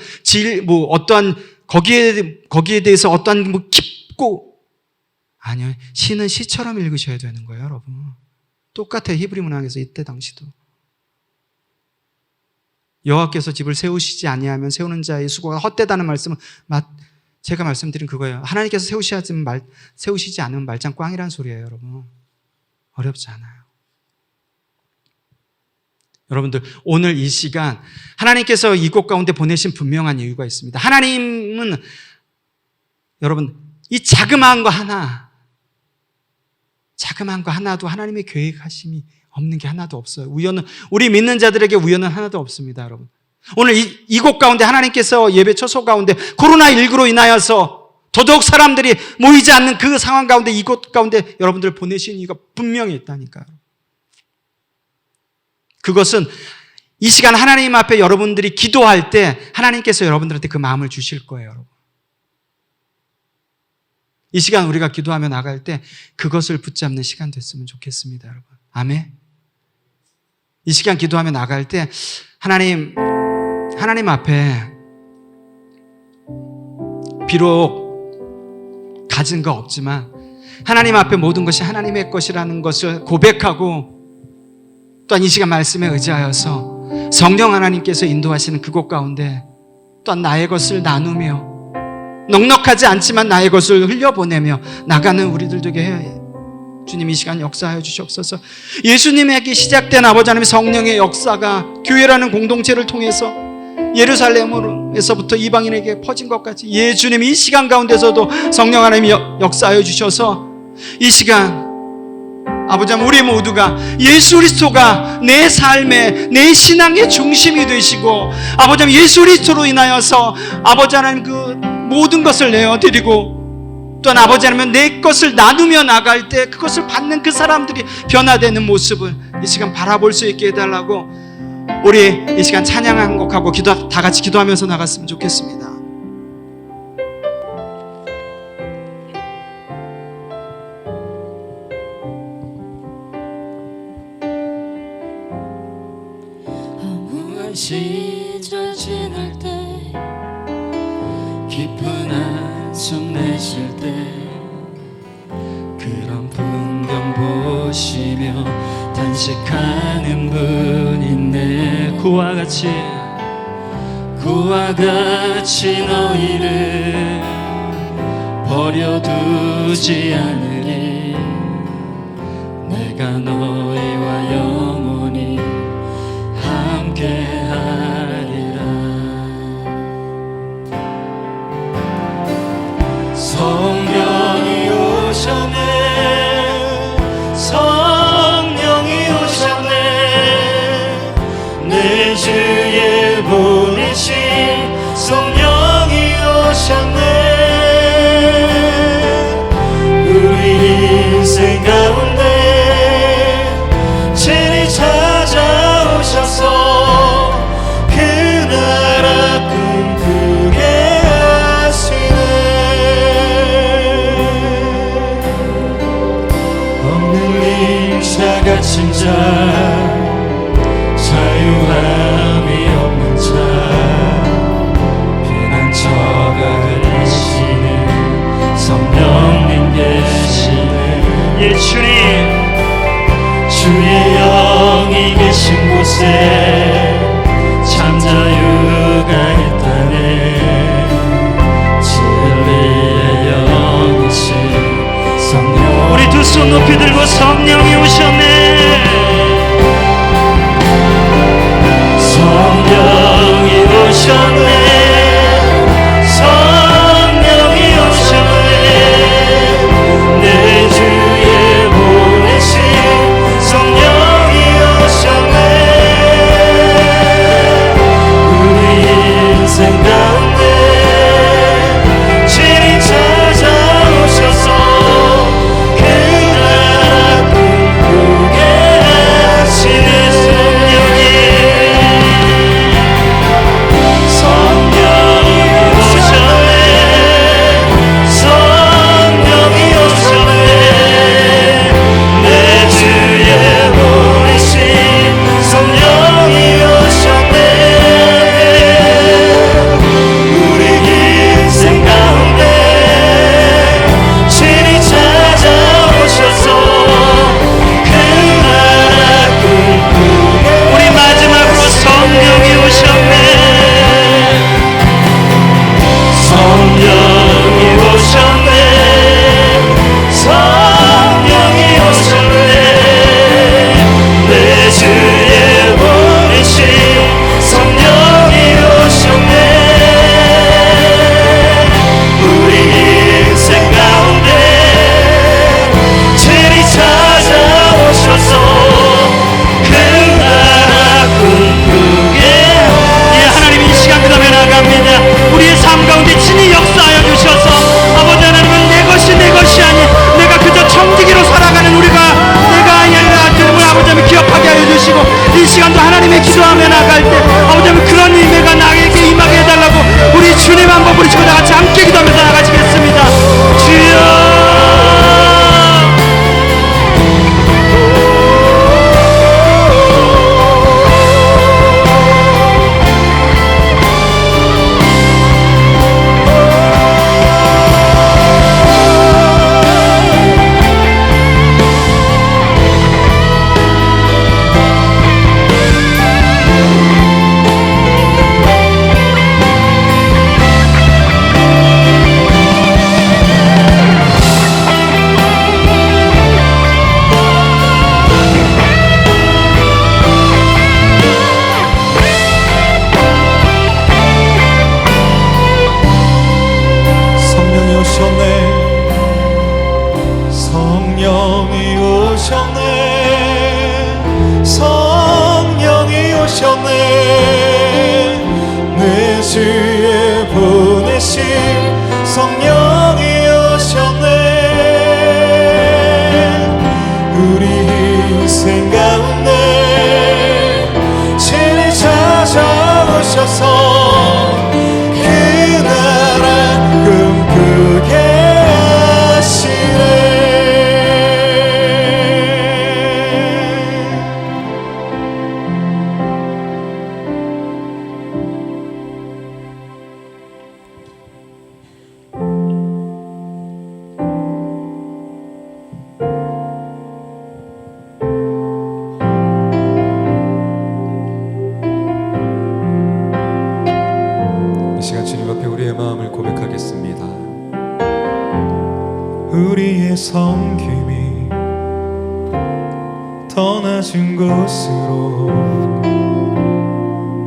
어떠한 거기에 대해서 어떠한 깊고, 아니요, 시는 시처럼 읽으셔야 되는 거예요, 여러분. 똑같아요. 히브리 문학에서 이때 당시도 여호와께서 집을 세우시지 아니하면 세우는 자의 수고가 헛되다는 말씀은 제가 말씀드린 그거예요. 하나님께서 세우시지 않으면 말짱 꽝이라는 소리예요, 여러분. 어렵지 않아요. 여러분들 오늘 이 시간 하나님께서 이곳 가운데 보내신 분명한 이유가 있습니다. 하나님은 여러분 이 자그마한 거 하나도 하나님의 계획하심이 없는 게 하나도 없어요. 우리 믿는 자들에게 우연은 하나도 없습니다, 여러분. 오늘 이곳 가운데 하나님께서 예배 처소 가운데 코로나19로 인하여서 더더욱 사람들이 모이지 않는 그 상황 가운데 이곳 가운데 여러분들 보내신 이유가 분명히 있다니까요. 그것은 이 시간 하나님 앞에 여러분들이 기도할 때 하나님께서 여러분들한테 그 마음을 주실 거예요, 여러분. 이 시간 우리가 기도하며 나갈 때 그것을 붙잡는 시간 됐으면 좋겠습니다, 여러분. 아멘. 이 시간 기도하며 나갈 때 하나님 앞에 비록 가진 거 없지만 하나님 앞에 모든 것이 하나님의 것이라는 것을 고백하고 또한 이 시간 말씀에 의지하여서 성령 하나님께서 인도하시는 그곳 가운데 또한 나의 것을 나누며 넉넉하지 않지만 나의 것을 흘려보내며 나가는 우리들 되게 해 주님 이 시간 역사하여 주시옵소서. 예수님에게 시작된 아버지 하나님의 성령의 역사가 교회라는 공동체를 통해서 예루살렘에서부터 이방인에게 퍼진 것 같이 예수님 이 시간 가운데서도 성령 하나님이 역사하여 주셔서 이 시간 아버지 하나님 우리 모두가 예수 그리스도가 내 삶의 내 신앙의 중심이 되시고 아버지 하나님 예수 그리스도로 인하여서 아버지 하나님 그 모든 것을 내어드리고 또한 아버지 하나님 내 것을 나누며 나갈 때 그것을 받는 그 사람들이 변화되는 모습을 이 시간 바라볼 수 있게 해달라고 우리 이 시간 찬양 한 곡하고 다 같이 기도하면서 나갔으면 좋겠습니다. 시절 지날 때 깊은 한숨 내쉴 때 그런 풍경 보시며 단식하는 분 있네. 그와 같이 너희를 버려두지 않으리. 내가 너희와 영원히 함께하리라. 성령이 오셨네. 성령이 오셨네. 내 주에 보내신 성령이 오셨네. 갇힌 자 자유함이 없는 자 피난처가 되시는 성령님 계시네 예 주님 주의 영이 계신 곳에 참 자유가 있다네 진리의 영이신 성령 우리 두 손 높이 들고 성령이 오셨네 성령이 오셨네 성령이 오셨네 내 주에 보내신 성령이 오셨네 우리 인생 가운데 친히 찾아오셔서 그 나라 꿈꾸게 하시는 성령이 오셨네 성령이 오셨네 내 주에 보내신 성령이 오셨네 우리 인생 가운데 친히 찾아오셔서 그 나라 꿈꾸게 우리 마지막으로 성령이 오셨네 성령이 오셨네 성령이 오셨네 내 주에 보내신 성령이 오셨네 우리 인생 가운데 친히 찾아오셔서 그 나라 꿈꾸게 예 하나님 이 시간 그 다음에 나갑니다 우리의 삶 가운데 친히 역사하여 주셔서 아버지 하나님은 내 것이 아니 내가 그저 청지기로 살아가는 우리가 내가 아니라 주님을 아버지 하나님 기억하게 하여 주시고 이 시간도 하나님의 기도하며 나갈 때 아버지 하나님 그런 임해가 나에게 임하게 해달라고 우리 주님 한번 부르시고 다 같이 함께 기도하면서 나가시겠습니다 주여 성령이 오셨네 성령이 오셨네 성령이 오셨네 내 주에 보내신 성령이 오셨네 우리 인생 가운데 친히 찾아오셔서 그 나라 꿈꾸게 하시네 이 시간 주님 앞에 우리의 마음을 고백하겠습니다. 우리의 섬김이 더 낮은 곳으로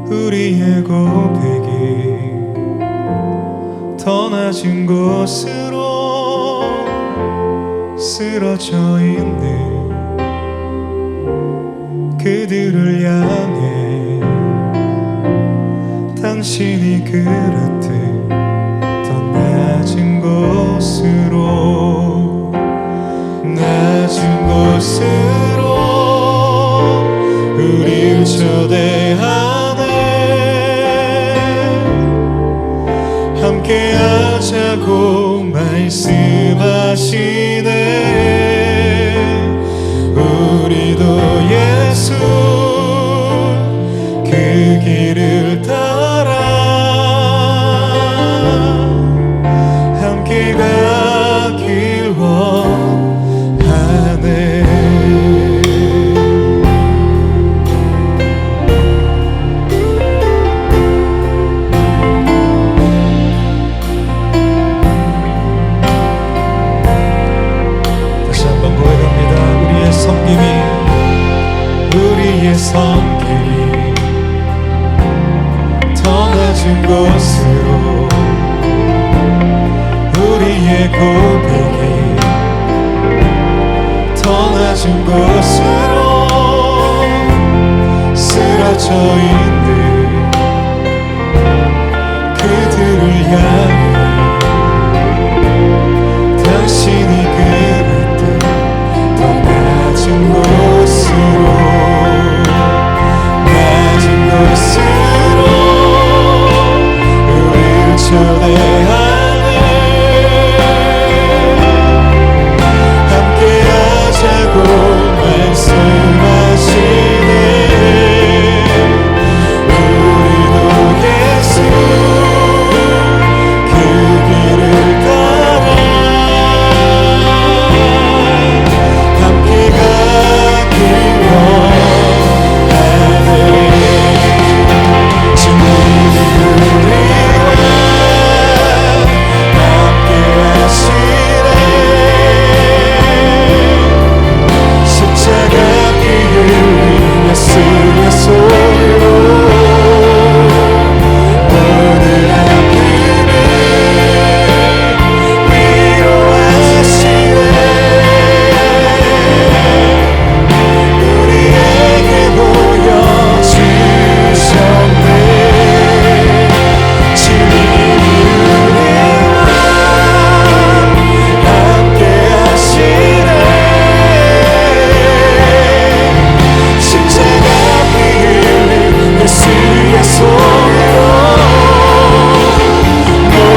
우리의 고백이 더 낮은 곳으로 쓰러져 있는 그들을 향해 당신이 그렇듯 더 낮은 곳으로 우릴 초대하네 함께하자고 말씀하시네 우리도 성길이 더 낮은 곳으로 우리의 고백이 더 낮은 곳으로 쓰러져 있는 그들을 향해 당신이 그랬듯 더 낮은 곳으로 우리를 초대하네 함께하자고 말씀하시네 우리도 예수 그 길을 따라 함께 가길 원하네 주님이 우리와 함께 하시네 십자가 피 흘린 예수의 손으로 모든 아픔을 위로하시네 우리에게 보여주셨네 주님이 우리와 함께 하시네 십자가 피 흘린 예수의 손으로 모든 아픔을 위로하시네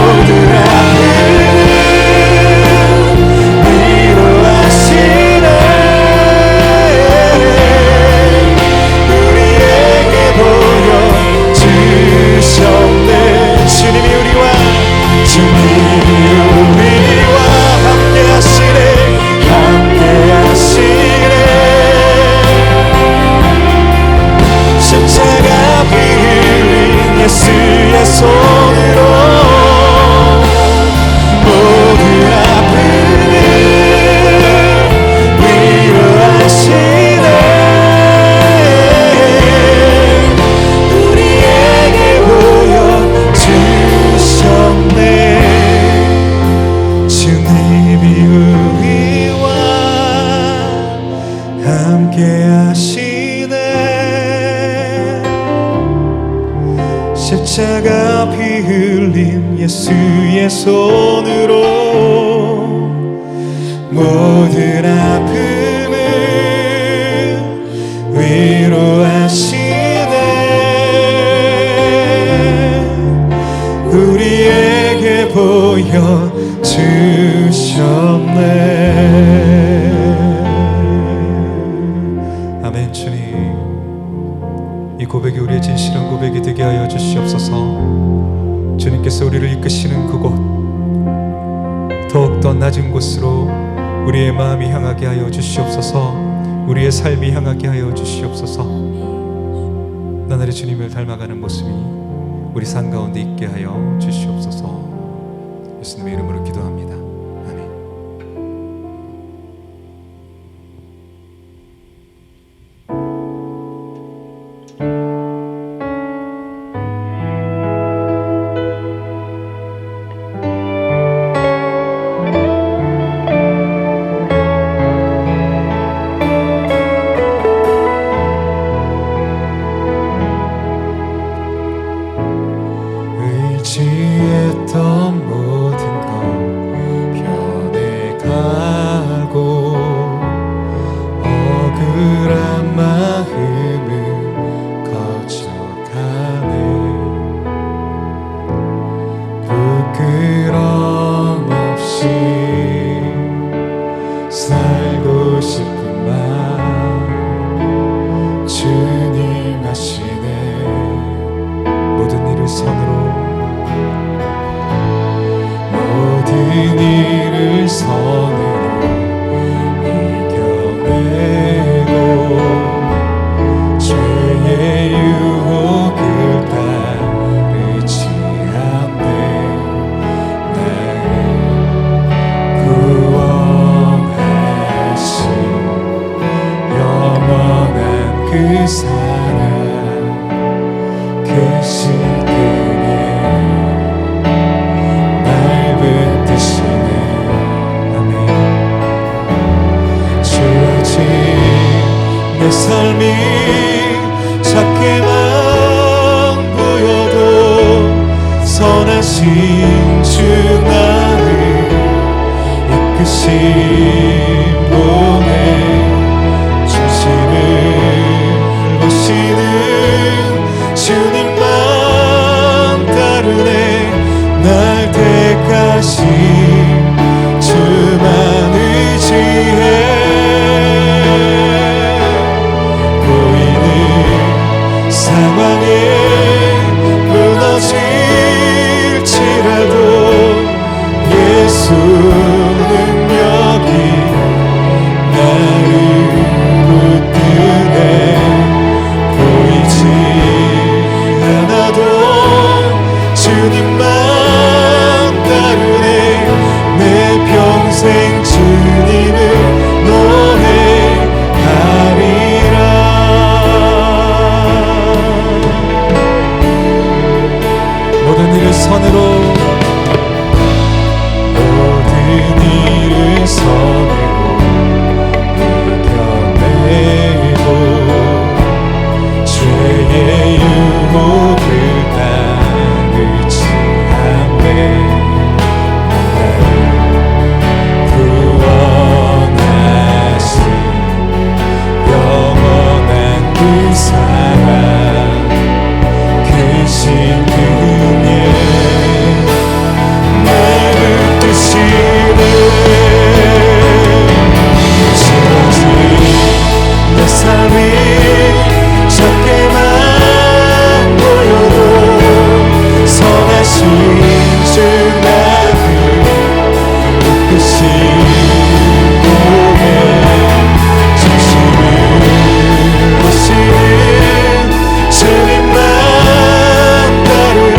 우리에게 보여주셨네 주님이 우리와 함께 하시네 함께 하시네 십자가 피 흘린 예수의 손으로 모든 아픔을 위로하시네 우리에게 보여주셨네 주님이 우리와 함께 하시네 십자가 피 흘린 예수의 손으로 모든 아픔을 위로하시네 우리에게 보여주셨네 아멘 주님 이 고백이 우리의 진실한 고백이 되게 하여 주시옵소서 주님께서 우리를 이끄시는 그곳 더욱더 낮은 곳으로 우리의 마음이 향하게 하여 주시옵소서 우리의 삶이 향하게 하여 주시옵소서 나날이 주님을 닮아가는 모습이 우리 삶 가운데 있게 하여 주시옵소서 예수님의 이름으로 기도합니다 아멘 의지했던 모든 것 그 사랑 크신 그의 날 붙드시네. 아멘. 주어진 내 삶이 작게만 보여도 선하신 주 나를 이끄신 분의 중심을 보시는 주님만 따르네. 날 택하신 주만 의지해. 보이는 상황에 무너질지라도 예수 능력이 나를 붙드네. 보이지 않아도 주님만 따르네. 내 평생 주님을 노래하리라. 모든 일을 선으로 모든 일을 선으로 이겨내고 죄의 유혹을 따르지 않네. 나를 구원하신 영원한 그 사랑 크신 그의 날 붙드시네. 지어진 내 삶이 작게만 보여도 선하신 주 나를 이끄신 분의 중심을 보시는 주님만 따르네.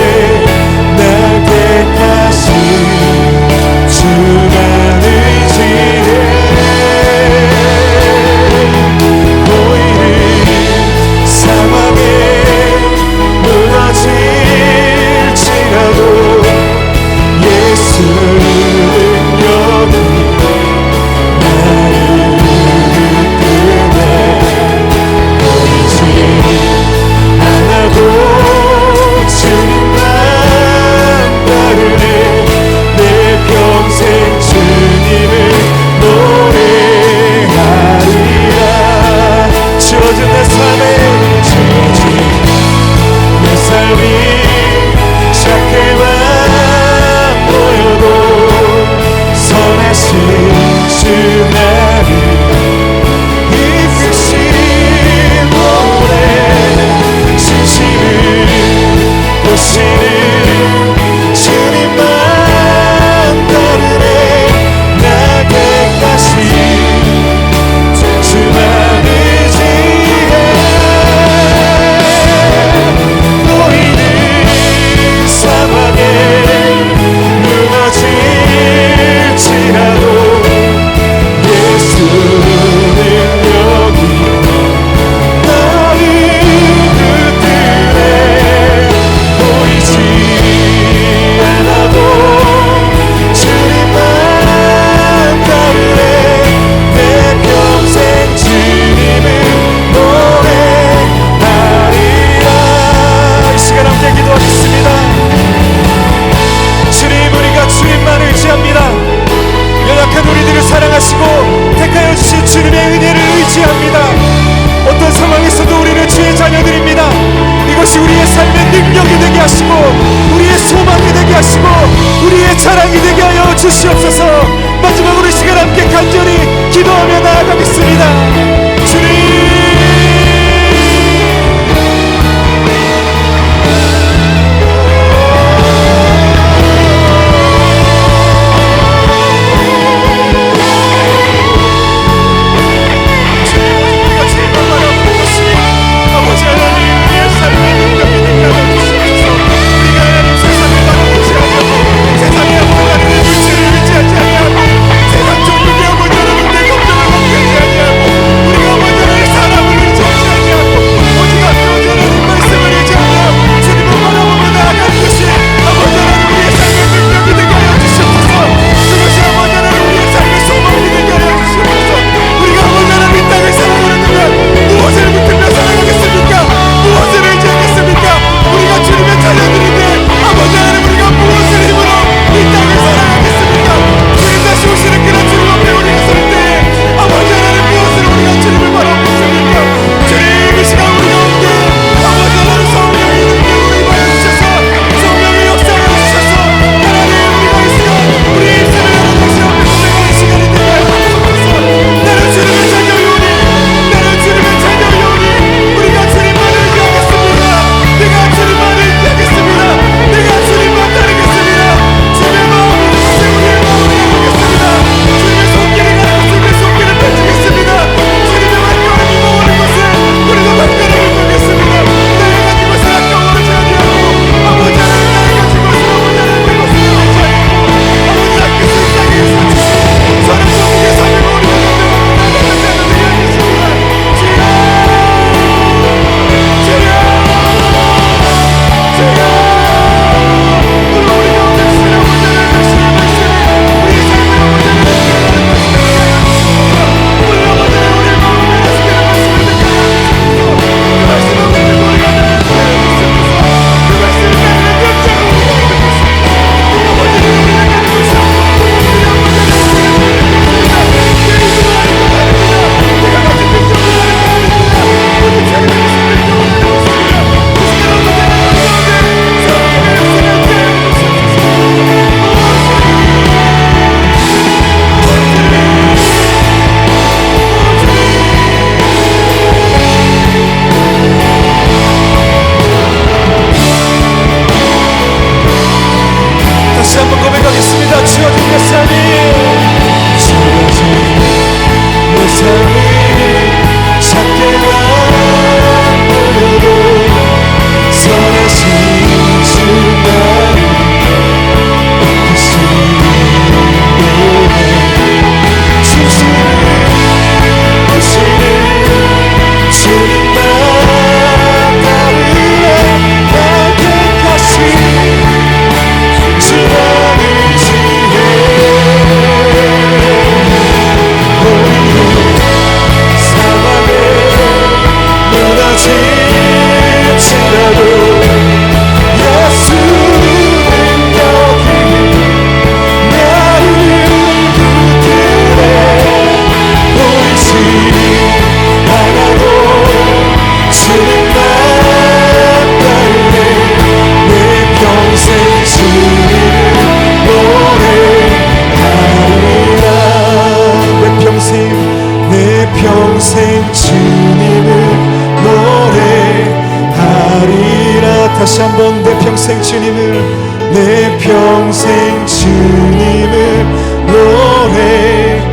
평생 주님을 내 평생 주님을 노래하리라.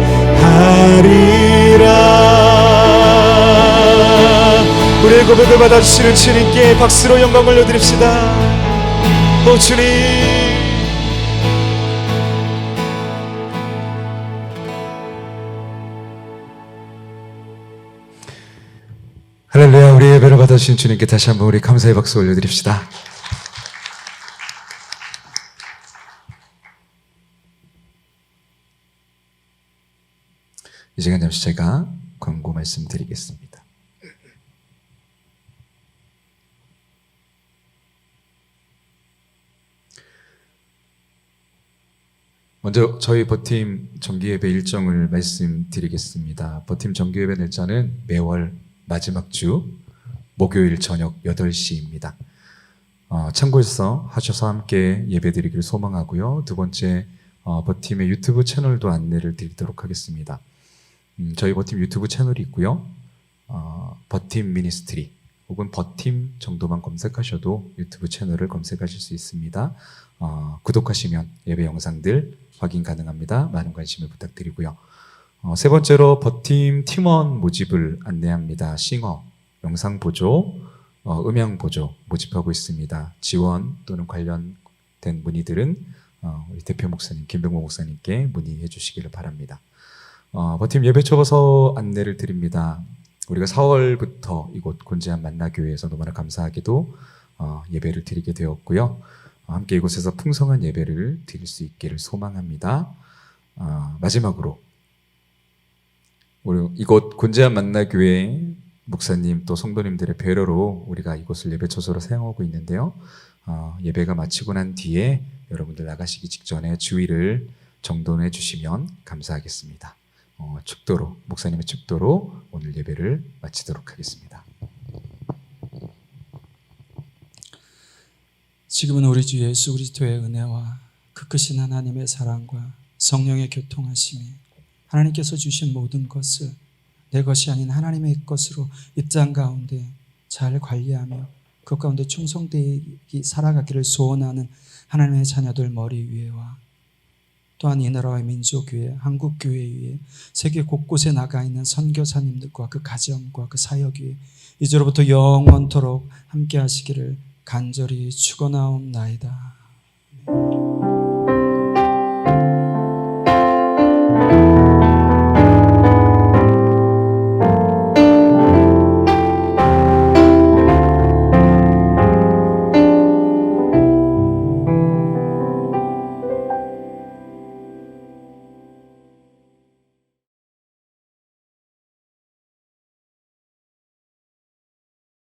우리의 고백을 받아주시는 주님께 박수로 영광을 올려드립시다. 오 주님, 할렐루야. 우리 예배를 받아주신 주님께 다시 한번 우리 감사의 박수 올려드립시다. 이 시간 잠시 제가 광고 말씀드리겠습니다. 먼저 저희 버팀 정기예배 일정을 말씀드리겠습니다. 버팀 정기예배 날짜는 매월 마지막 주 목요일 저녁 8시입니다. 참고해서 하셔서 함께 예배드리기를 소망하고요. 두 번째, 버팀의 유튜브 채널도 안내를 드리도록 하겠습니다. 저희 버팀 유튜브 채널이 있고요. 버팀 미니스트리 혹은 버팀 정도만 검색하셔도 유튜브 채널을 검색하실 수 있습니다. 구독하시면 예배 영상들 확인 가능합니다. 많은 관심을 부탁드리고요. 세 번째로 버팀 팀원 모집을 안내합니다. 싱어, 영상 보조, 음향 보조 모집하고 있습니다. 지원 또는 관련된 문의들은 우리 대표 목사님 김병모 목사님께 문의해 주시기를 바랍니다. 버팀 예배 초보서 안내를 드립니다. 우리가 4월부터 이곳 곤지암 만나교회에서 너무나 감사하게도 예배를 드리게 되었고요. 함께 이곳에서 풍성한 예배를 드릴 수 있기를 소망합니다. 마지막으로 우리 이곳 곤지암 만나교회 목사님 또 성도님들의 배려로 우리가 이곳을 예배 처소로 사용하고 있는데요. 예배가 마치고 난 뒤에 여러분들 나가시기 직전에 주의를 정돈해 주시면 감사하겠습니다. 축도로, 목사님의 축도로 오늘 예배를 마치도록 하겠습니다. 지금은 우리 주 예수 그리스도의 은혜와 그 크신 하나님의 사랑과 성령의 교통하심이 하나님께서 주신 모든 것을 내 것이 아닌 하나님의 것으로 입장 가운데 잘 관리하며 그 가운데 충성되이 살아가기를 소원하는 하나님의 자녀들 머리 위에와 또한 이 나라의 민족교회, 한국교회 위에 세계 곳곳에 나가 있는 선교사님들과 그 가정과 그 사역 위에 이제로부터 영원토록 함께 하시기를 간절히 축원하옵나이다.